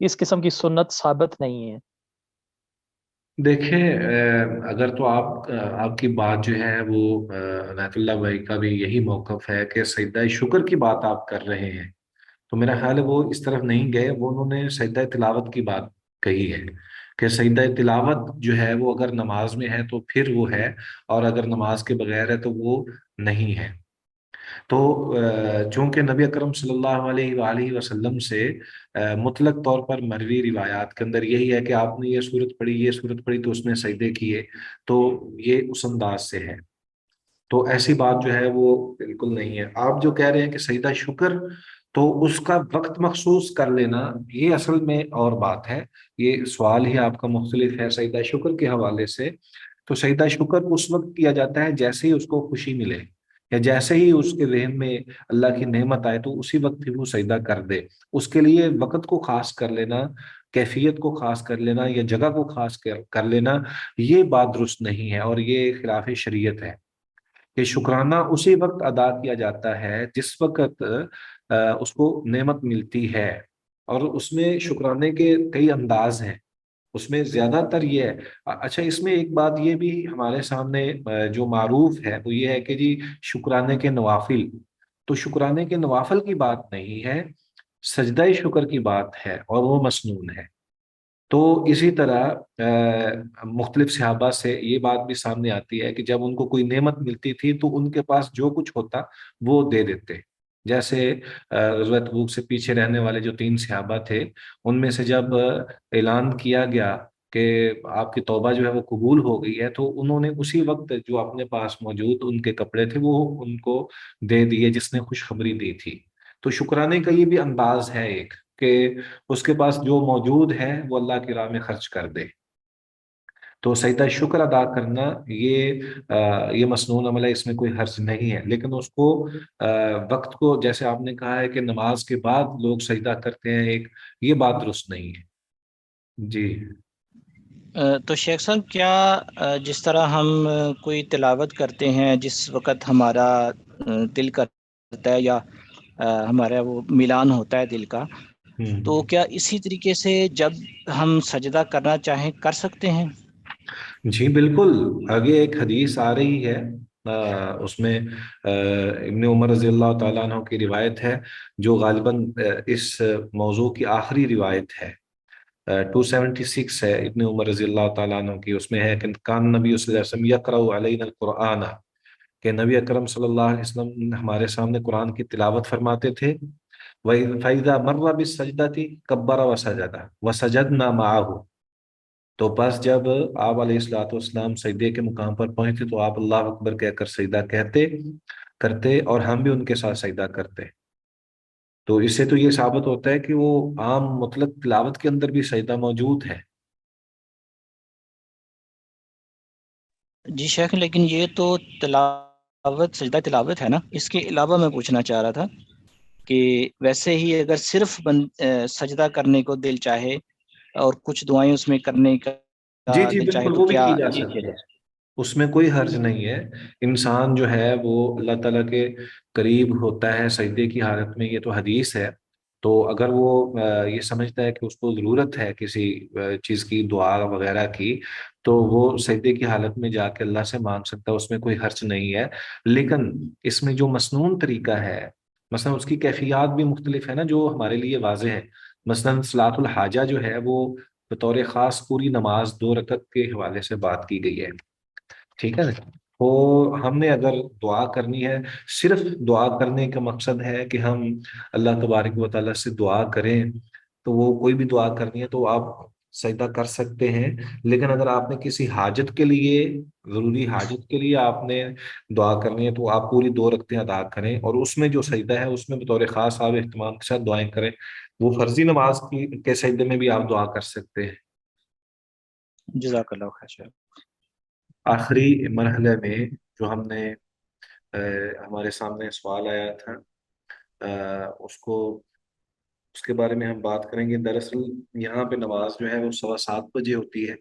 S7: اس قسم کی سنت ثابت نہیں ہے.
S1: دیکھیں، اگر تو آپ کی بات جو ہے وہ عنایت اللہ بھائی کا بھی یہی موقف ہے کہ سجدہ شکر کی بات آپ کر رہے ہیں، تو میرا خیال ہے وہ اس طرف نہیں گئے، وہ انہوں نے سجدہ تلاوت کی بات کہی ہے کہ سجدہ تلاوت جو ہے وہ اگر نماز میں ہے تو پھر وہ ہے، اور اگر نماز کے بغیر ہے تو وہ نہیں ہے۔ تو چونکہ نبی اکرم صلی اللہ علیہ وآلہ وسلم سے مطلق طور پر مروی روایات کے اندر یہی ہے کہ آپ نے یہ صورت پڑھی، یہ صورت پڑھی تو اس میں سجدے کیے، تو یہ اس انداز سے ہے۔ تو ایسی بات جو ہے وہ بالکل نہیں ہے۔ آپ جو کہہ رہے ہیں کہ سجدہ شکر، تو اس کا وقت مخصوص کر لینا یہ اصل میں اور بات ہے، یہ سوال ہی آپ کا مختلف ہے سجدہ شکر کے حوالے سے۔ تو سجدہ شکر اس وقت کیا جاتا ہے جیسے ہی اس کو خوشی ملے، یا جیسے ہی اس کے ذہن میں اللہ کی نعمت آئے تو اسی وقت ہی وہ سجدہ کر دے۔ اس کے لیے وقت کو خاص کر لینا، کیفیت کو خاص کر لینا، یا جگہ کو خاص کر لینا، یہ بات درست نہیں ہے، اور یہ خلاف شریعت ہے۔ کہ شکرانہ اسی وقت ادا کیا جاتا ہے جس وقت اس کو نعمت ملتی ہے، اور اس میں شکرانے کے کئی انداز ہیں، اس میں زیادہ تر یہ ہے۔ اچھا، اس میں ایک بات یہ بھی ہمارے سامنے جو معروف ہے وہ یہ ہے کہ جی شکرانے کے نوافل، تو شکرانے کے نوافل کی بات نہیں ہے، سجدہ شکر کی بات ہے، اور وہ مسنون ہے۔ تو اسی طرح مختلف صحابہ سے یہ بات بھی سامنے آتی ہے کہ جب ان کو کوئی نعمت ملتی تھی تو ان کے پاس جو کچھ ہوتا وہ دے دیتے۔ جیسے غزوہ تبوک سے پیچھے رہنے والے جو 3 صحابہ تھے، ان میں سے جب اعلان کیا گیا کہ آپ کی توبہ جو ہے وہ قبول ہو گئی ہے، تو انہوں نے اسی وقت جو اپنے پاس موجود ان کے کپڑے تھے وہ ان کو دے دیے جس نے خوشخبری دی تھی۔ تو شکرانے کا یہ بھی انداز ہے ایک، کہ اس کے پاس جو موجود ہے وہ اللہ کی راہ میں خرچ کر دے۔ تو سجدہ شکر ادا کرنا یہ مسنون عمل ہے، اس میں کوئی حرج نہیں ہے، لیکن اس کو وقت کو، جیسے آپ نے کہا ہے کہ نماز کے بعد لوگ سجدہ کرتے ہیں ایک، یہ بات درست نہیں ہے۔ جی
S5: تو شیخ صاحب کیا جس طرح ہم کوئی تلاوت کرتے ہیں جس وقت ہمارا دل کرتا ہے، یا ہمارا وہ ملان ہوتا ہے دل کا، تو کیا اسی طریقے سے جب ہم سجدہ کرنا چاہیں کر سکتے ہیں؟
S1: جی بالکل، آگے ایک حدیث آ رہی ہے، اس میں ابن عمر رضی اللہ تعالیٰ عنہ کی روایت ہے، جو غالباً اس موضوع کی آخری روایت ہے، 276 ہے ابن عمر رضی اللہ تعالیٰ عنہ کی۔ اس میں ہے کہ کان نبی صلی اللہ علیہ وسلم یقرأ علینا القرآن، کہ نبی اکرم صلی اللہ علیہ وسلم ہمارے سامنے قرآن کی تلاوت فرماتے تھے۔ فَإِذَا مَرَّ بِالسَّجْدَةِ كَبَّرَ وَسَجَدَ وَسَجَدْنَا مَعَهُ، تو بس جب آپ علیہ الصلوۃ والسلام سجدے کے مقام پر پہنچتے تو آپ اللہ اکبر کہہ کر سجدہ کرتے، اور ہم بھی ان کے ساتھ سجدہ کرتے۔ تو اس سے تو یہ ثابت ہوتا ہے کہ وہ عام مطلق تلاوت کے اندر بھی سجدہ موجود ہے۔
S5: جی شیخ، لیکن یہ تو تلاوت، سجدہ تلاوت ہے نا، اس کے علاوہ میں پوچھنا چاہ رہا تھا کہ ویسے ہی اگر صرف سجدہ کرنے کو دل چاہے اور کچھ دعائیں اس میں کرنے کا
S1: جی جی
S5: دل چاہے،
S1: بالکل،
S5: تو
S1: وہ بھی
S5: کیا
S1: کی جا
S5: یہ کیا
S1: سکتی ہے،
S5: جائے؟
S1: اس میں کوئی حرج نہیں ہے۔ انسان جو ہے وہ اللہ تعالیٰ کے قریب ہوتا ہے سجدے کی حالت میں، یہ تو حدیث ہے۔ تو اگر وہ یہ سمجھتا ہے کہ اس کو ضرورت ہے کسی چیز کی، دعا وغیرہ کی، تو وہ سجدے کی حالت میں جا کے اللہ سے مانگ سکتا ہے، اس میں کوئی حرج نہیں ہے۔ لیکن اس میں جو مسنون طریقہ ہے، مثلا اس کی کیفیات بھی مختلف ہے نا، جو ہمارے لیے واضح ہے۔ مثلا صلاۃ الحاجہ جو ہے وہ بطور خاص پوری نماز 2 رکعت کے حوالے سے بات کی گئی ہے، ٹھیک ہے نا؟ تو ہم نے اگر دعا کرنی ہے، صرف دعا کرنے کا مقصد ہے کہ ہم اللہ تبارک و تعالیٰ سے دعا کریں، تو وہ کوئی بھی دعا کرنی ہے تو آپ سجدہ کر سکتے ہیں۔ لیکن اگر آپ نے کسی حاجت کے لیے، ضروری حاجت کے لیے آپ نے دعا کرنی ہے، تو آپ پوری 2 رکعتیں ادا کریں، اور اس میں جو سجدہ ہے اس میں بطور خاص آپ اہتمام کے ساتھ دعائیں کریں۔ وہ فرضی نماز کے سجدے میں بھی آپ دعا کر سکتے ہیں۔
S5: جزاک اللہ خیر شیخ۔
S1: آخری مرحلے میں جو ہم نے ہمارے سامنے سوال آیا تھا، اس کے بارے میں ہم بات کریں گے۔ دراصل یہاں پہ نماز جو ہے وہ 7:15 بجے ہوتی ہے،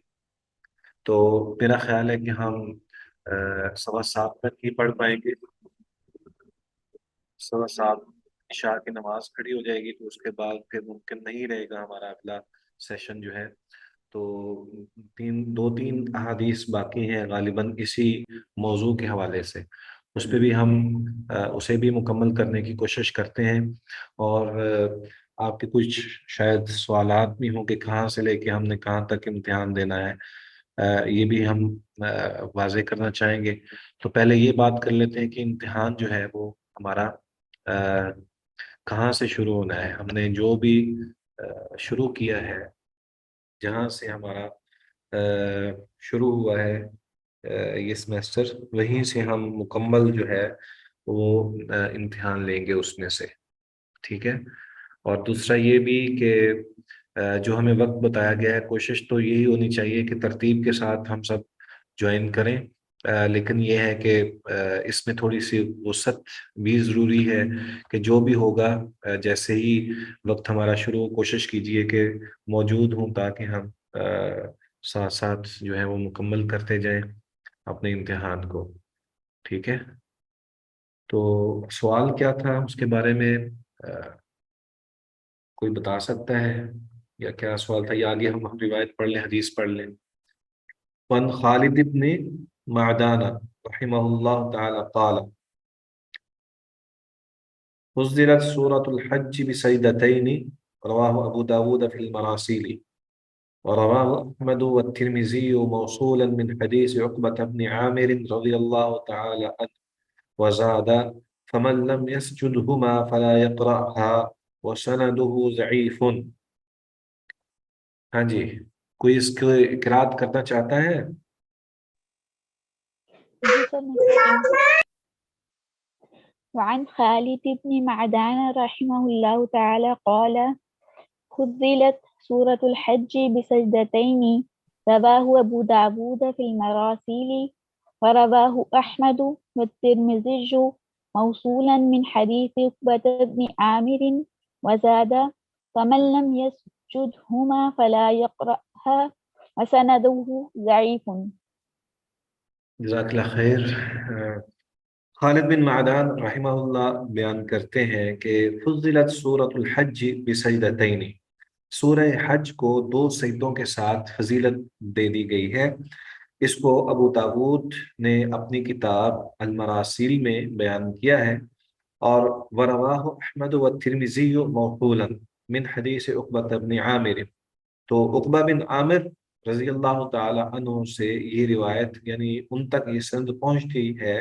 S1: تو میرا خیال ہے کہ ہم 7:15 تک ہی پڑھ پائیں گے۔ 7:15 عشاء کی نماز کھڑی ہو جائے گی، تو اس کے بعد پھر ممکن نہیں رہے گا ہمارا اگلا سیشن جو ہے۔ تو 2-3 احادیث باقی ہیں غالباً اسی موضوع کے حوالے سے، اس پہ بھی ہم اسے بھی مکمل کرنے کی کوشش کرتے ہیں۔ اور آپ کے کچھ شاید سوالات بھی ہوں کہ کہاں سے لے کے ہم نے کہاں تک امتحان دینا ہے، یہ بھی ہم واضح کرنا چاہیں گے۔ تو پہلے یہ بات کر لیتے ہیں کہ امتحان جو ہے وہ ہمارا کہاں سے شروع ہونا ہے۔ ہم نے جو بھی شروع کیا ہے، جہاں سے ہمارا شروع ہوا ہے یہ سمیسٹر، وہیں سے ہم مکمل جو ہے وہ امتحان لیں گے اس میں سے، ٹھیک ہے۔ اور دوسرا یہ بھی کہ جو ہمیں وقت بتایا گیا ہے، کوشش تو یہی ہونی چاہیے کہ ترتیب کے ساتھ ہم سب جوائن کریں، لیکن یہ ہے کہ اس میں تھوڑی سی وسعت بھی ضروری ہے کہ جو بھی ہوگا جیسے ہی وقت ہمارا شروع، کوشش کیجئے کہ موجود ہوں تاکہ ہم ساتھ ساتھ جو ہے وہ مکمل کرتے جائیں اپنے امتحان کو، ٹھیک ہے۔ تو سوال کیا تھا اس کے بارے میں کوئی بتا سکتا ہے، یا کیا سوال تھا، یا آگے ہم روایت پڑھ لیں، حدیث پڑھ لیں؟ وعن خالد بن معدان رحمه الله تعالى قال فضلت سورة الحج بسجدتين، رواه أبو داود في المراسيل، ورواه أحمد والترمذي موصولا من حديث عقبة بن عامر رضي الله تعالى عنه، وزاد فمن لم يسجدهما فلا يقرأها وسنده ضعيف۔ ہاں جی، کوئی اس کو قرات کرنا چاہتا ہے؟
S2: جی سر، میں کرتی ہوں۔ وعن خالد بن معدان رحمه الله تعالى قال فضلت سورة الحج بسجدتين، رواه أبو داود في المراسيل، ورواه أحمد والترمذي موصولا من حديث عقبة بن عامر، وزاد فمن لم يسجدهما فلا يقرأها وسنده ضعيف۔
S1: جزاک اللہ خیر۔ خالد بن معدان رحمہ اللہ بیان کرتے ہیں کہ فضلت سورۃ الحج بسجدتین، سورہ حج کو 2 سجدوں کے ساتھ فضیلت دے دی گئی ہے۔ اس کو ابو داود نے اپنی کتاب المراسیل میں بیان کیا ہے، اور ورواہ احمد والترمذی موصولا من حدیث عقبہ بن عامر، تو عقبہ بن عامر رضی اللہ تعالی عنہ سے یہ روایت، یعنی ان تک یہ سند پہنچتی ہے،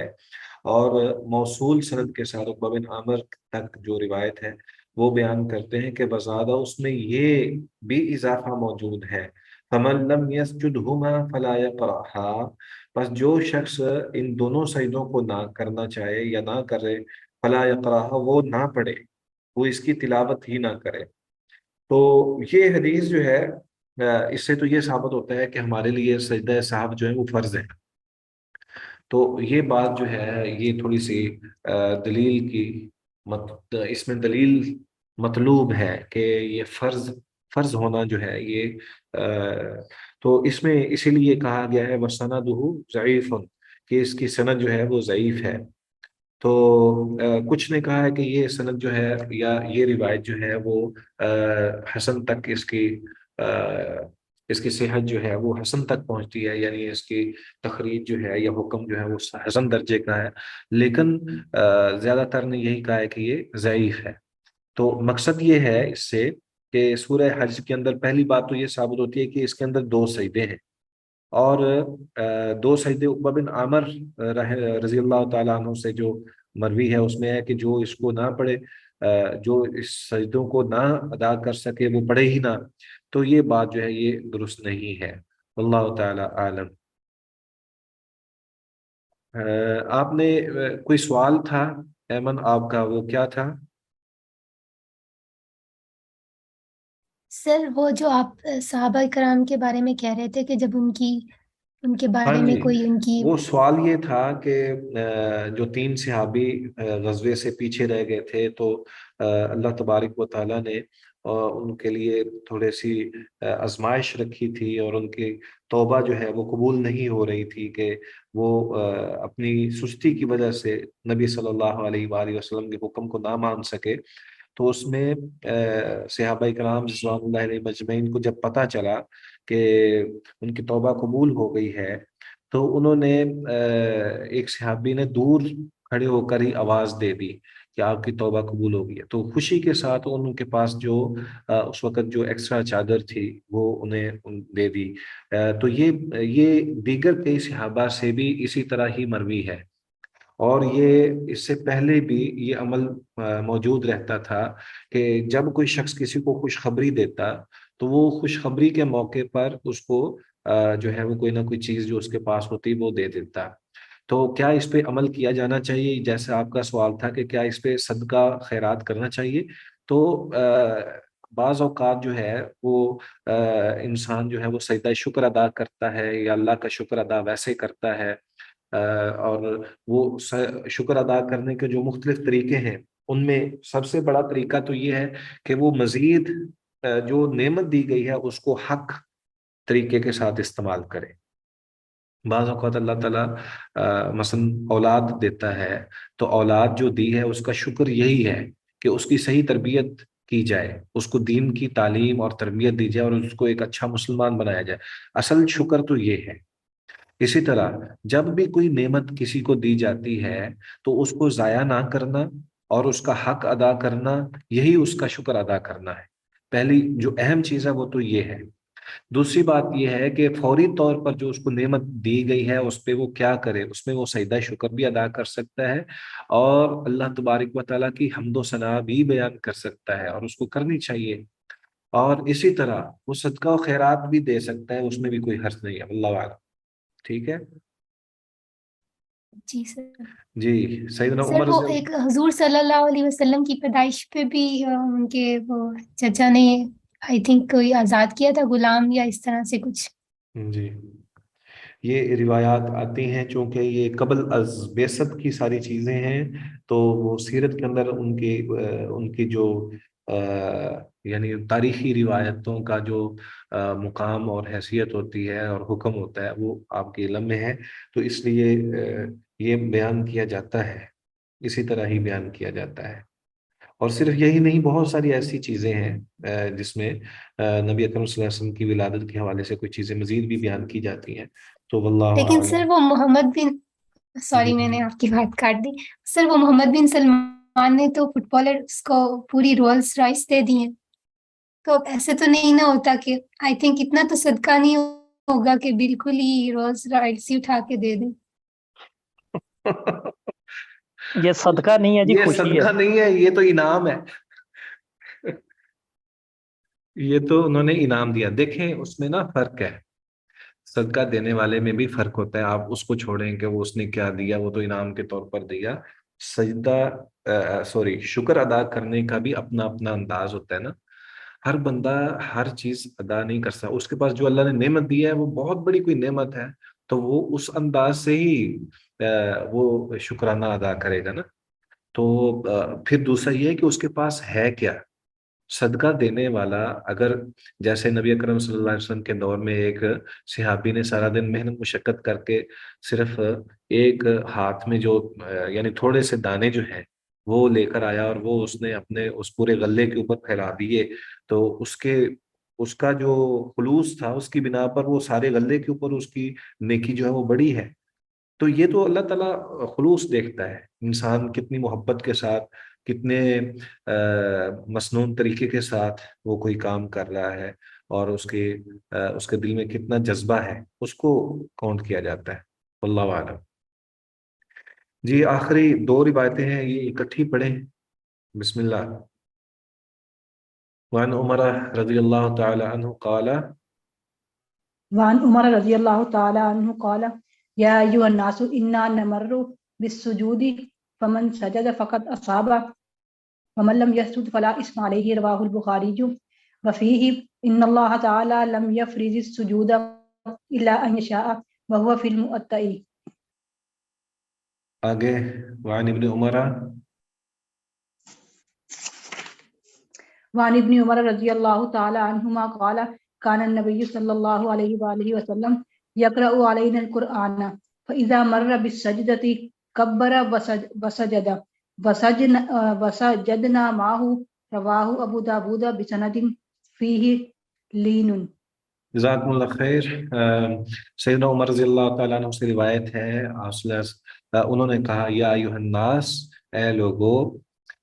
S1: اور موصول سند کے ساتھ عقبہ بن عامر تک جو روایت ہے وہ بیان کرتے ہیں کہ بزادہ اس میں یہ بھی اضافہ موجود ہے، فمن لم یسجدہما فلا یقرأہا، بس جو شخص ان دونوں سجدوں کو نہ کرنا چاہے یا نہ کرے، فلا یقرأہا، وہ نہ پڑھے، وہ اس کی تلاوت ہی نہ کرے۔ تو یہ حدیث جو ہے، اس سے تو یہ ثابت ہوتا ہے کہ ہمارے لیے سجدہ صاحب جو ہے وہ فرض ہے۔ تو یہ بات جو ہے یہ تھوڑی سی دلیل کی اس میں دلیل مطلوب ہے کہ یہ فرض ہونا جو ہے یہ تو اس میں اسی لیے کہا گیا ہے وَسَنَدُهُ ضعیف، کہ اس کی سند جو ہے وہ ضعیف ہے۔ تو کچھ نے کہا ہے کہ یہ سند جو ہے یا یہ روایت جو ہے وہ حسن تک اس کی صحت جو ہے وہ حسن تک پہنچتی ہے، یعنی اس کی تخریج جو ہے یا حکم جو ہے وہ حسن درجے کا ہے، لیکن زیادہ تر نے یہی کہا ہے کہ یہ ضعیف ہے۔ تو مقصد یہ ہے اس سے کہ سورہ حج کے اندر پہلی بات تو یہ ثابت ہوتی ہے کہ اس کے اندر 2 سجدے ہیں، اور 2 سجدے عقبہ بن عامر رضی اللہ تعالیٰ عنہ سے جو مروی ہے اس میں ہے کہ جو اس کو نہ پڑھے، جو اس سجدوں کو نہ ادا کر سکے وہ پڑھے ہی نہ، تو یہ بات جو ہے یہ درست نہیں ہے۔ اللہ تعالیٰ عالم۔ آپ نے کوئی سوال تھا ایمن آپ کا، وہ کیا تھا؟
S9: سر وہ جو آپ صحابہ کرام کے بارے میں کہہ رہے تھے کہ جب ان کے
S1: ہاں
S9: بارے میں
S1: جی،
S9: کوئی ان کی
S1: وہ سوال یہ تھا کہ جو 3 صحابی غزوے سے پیچھے رہ گئے تھے، تو اللہ تبارک و تعالیٰ نے ان کے لیے تھوڑے سی آزمائش رکھی تھی، اور ان کی توبہ جو ہے وہ قبول نہیں ہو رہی تھی کہ وہ اپنی سستی کی وجہ سے نبی صلی اللہ علیہ وآلہ وسلم کے حکم کو نہ مان سکے۔ تو اس میں صحابہ کرام رضوان اللہ علیہ مجمعین کو جب پتہ چلا کہ ان کی توبہ قبول ہو گئی ہے، تو انہوں نے ایک صحابی نے دور کھڑے ہو کر ہی آواز دے دی کہ آپ کی توبہ قبول ہو گئی ہے، تو خوشی کے ساتھ ان کے پاس جو اس وقت جو ایکسٹرا چادر تھی وہ انہیں دے دی۔ تو یہ دیگر کئی صحابہ سے بھی اسی طرح ہی مروی ہے، اور یہ اس سے پہلے بھی یہ عمل موجود رہتا تھا کہ جب کوئی شخص کسی کو خوشخبری دیتا تو وہ خوشخبری کے موقع پر اس کو جو ہے وہ کوئی نہ کوئی چیز جو اس کے پاس ہوتی وہ دے دیتا۔ تو کیا اس پہ عمل کیا جانا چاہیے؟ جیسے آپ کا سوال تھا کہ کیا اس پہ صدقہ خیرات کرنا چاہیے، تو بعض اوقات جو ہے وہ انسان جو ہے وہ سجدہ شکر ادا کرتا ہے یا اللہ کا شکر ادا ویسے کرتا ہے، اور وہ شکر ادا کرنے کے جو مختلف طریقے ہیں ان میں سب سے بڑا طریقہ تو یہ ہے کہ وہ مزید جو نعمت دی گئی ہے اس کو حق طریقے کے ساتھ استعمال کرے۔ بعض اوقات اللہ تعالیٰ مثلا اولاد دیتا ہے، تو اولاد جو دی ہے اس کا شکر یہی ہے کہ اس کی صحیح تربیت کی جائے، اس کو دین کی تعلیم اور تربیت دی جائے اور اس کو ایک اچھا مسلمان بنایا جائے۔ اصل شکر تو یہ ہے۔ اسی طرح جب بھی کوئی نعمت کسی کو دی جاتی ہے تو اس کو ضائع نہ کرنا اور اس کا حق ادا کرنا، یہی اس کا شکر ادا کرنا ہے۔ پہلی جو اہم چیز ہے وہ تو یہ ہے۔ دوسری بات یہ ہے کہ فوری طور پر جو اس کو نعمت دی گئی ہے اس پہ وہ کیا کرے، اس میں وہ سجدہ شکر بھی ادا کر سکتا ہے اور اللہ تبارک و تعالیٰ کی حمد و ثنا بھی بیان کر سکتا ہے، اور اس کو کرنی چاہیے۔ اور اسی طرح وہ صدقہ و خیرات بھی دے سکتا ہے، اس میں بھی کوئی حرج نہیں ہے، اللہ اعلم۔ ٹھیک ہے
S9: جی سر۔
S1: جی، سیدنا
S9: سر
S1: عمر
S9: وہ
S1: رضی
S9: ایک حضور صلی اللہ علیہ وسلم کی پیدائش پہ بھی ان کے وہ چچا نے آئی تھنک کوئی آزاد کیا تھا غلام یا اس طرح سے کچھ۔
S1: جی، یہ روایات آتی ہیں چونکہ یہ قبل از بعثت کی ساری چیزیں ہیں، تو وہ سیرت کے اندر ان کی جو یعنی تاریخی روایتوں کا جو مقام اور حیثیت ہوتی ہے اور حکم ہوتا ہے وہ آپ کے علم میں ہے، تو اس لیے یہ بیان کیا جاتا ہے، اسی طرح ہی بیان کیا جاتا ہے۔ اور صرف یہی نہیں، بہت ساری ایسی چیزیں ہیں جس میں نبی اکرم صلی اللہ علیہ وسلم کی ولادت کے حوالے سے کچھ چیزیں مزید بھی بیان کی جاتی ہیں، تو واللہ
S9: لیکن
S1: اعلم۔
S9: سر وہ محمد بن سوری میں نے آپ کی بات کاٹ دی سر، وہ محمد بن سلمان نے تو فٹ بالرز کو پوری رولز رائس دے دی ہیں، تو اب ایسے تو نہیں نہ ہوتا کہ آئی تھنک اتنا تو صدقہ نہیں ہوگا کہ بالکل ہی رولز رائس ہی اٹھا کے دے دیں۔
S7: یہ صدقہ نہیں ہے جی،
S1: یہ
S7: خوشی ہے۔
S1: صدقہ نہیں ہے، یہ تو انعام ہے، یہ تو انہوں نے انعام دیا۔ دیکھیں اس میں نا فرق ہے، صدقہ دینے والے میں بھی فرق ہوتا ہے، آپ اس کو چھوڑیں کہ وہ اس نے کیا دیا، وہ تو انعام کے طور پر دیا۔ شکر ادا کرنے کا بھی اپنا اپنا انداز ہوتا ہے نا، ہر بندہ ہر چیز ادا نہیں کر سکتا، اس کے پاس جو اللہ نے نعمت دی ہے وہ بہت بڑی کوئی نعمت ہے، تو وہ اس انداز سے ہی وہ شکرانہ ادا کرے گا نا۔ تو پھر دوسرا یہ ہے کہ اس کے پاس ہے کیا۔ صدقہ دینے والا اگر جیسے نبی اکرم صلی اللہ علیہ وسلم کے دور میں ایک صحابی نے سارا دن محنت مشقت کر کے صرف ایک ہاتھ میں جو یعنی تھوڑے سے دانے جو ہیں وہ لے کر آیا اور وہ اس نے اپنے اس پورے غلے کے اوپر پھیلا دیے، تو اس کا جو خلوص تھا اس کی بنا پر وہ سارے غلے کے اوپر اس کی نیکی جو ہے وہ بڑی ہے۔ تو یہ تو اللہ تعالیٰ خلوص دیکھتا ہے، انسان کتنی محبت کے ساتھ، کتنے مسنون طریقے کے ساتھ وہ کوئی کام کر رہا ہے، اور اس کے دل میں کتنا جذبہ ہے، اس کو کاؤنٹ کیا جاتا ہے، واللہ اعلم۔ جی، آخری دو روایتیں ہیں، یہ اکٹھی پڑھیں، بسم اللہ۔ وعن عمر رضی اللہ تعالی عنہ قال
S6: وعن عمر رضی اللہ تعالی عنہ قال یا ایھا الناس انا نمر بالسجود فمن سجد فقد اصاب ومن لم يسجد فلا اثم عليه رواه البخاری وفيه ان اللہ تعالی لم يفرض السجود الا ان يشاء وهو في المؤتئ۔
S1: آگے وعن ابن عمر
S6: وعن ابن عمر رضی اللہ تعالی عنہما قال كان النبي صلی اللہ علیہ وآلہ وسلم يقرأ علينا القرآن فإذا مر بالسجدة كبر وسجد وسجدنا معه رواه ابو داود بسند فيه لین۔
S1: جزاکم اللہ خیر۔ سیدنا عمر رضی اللہ تعالیٰ عنہ سے روایت ہے، انہوں نے کہا یا ایھا الناس، اے لوگو،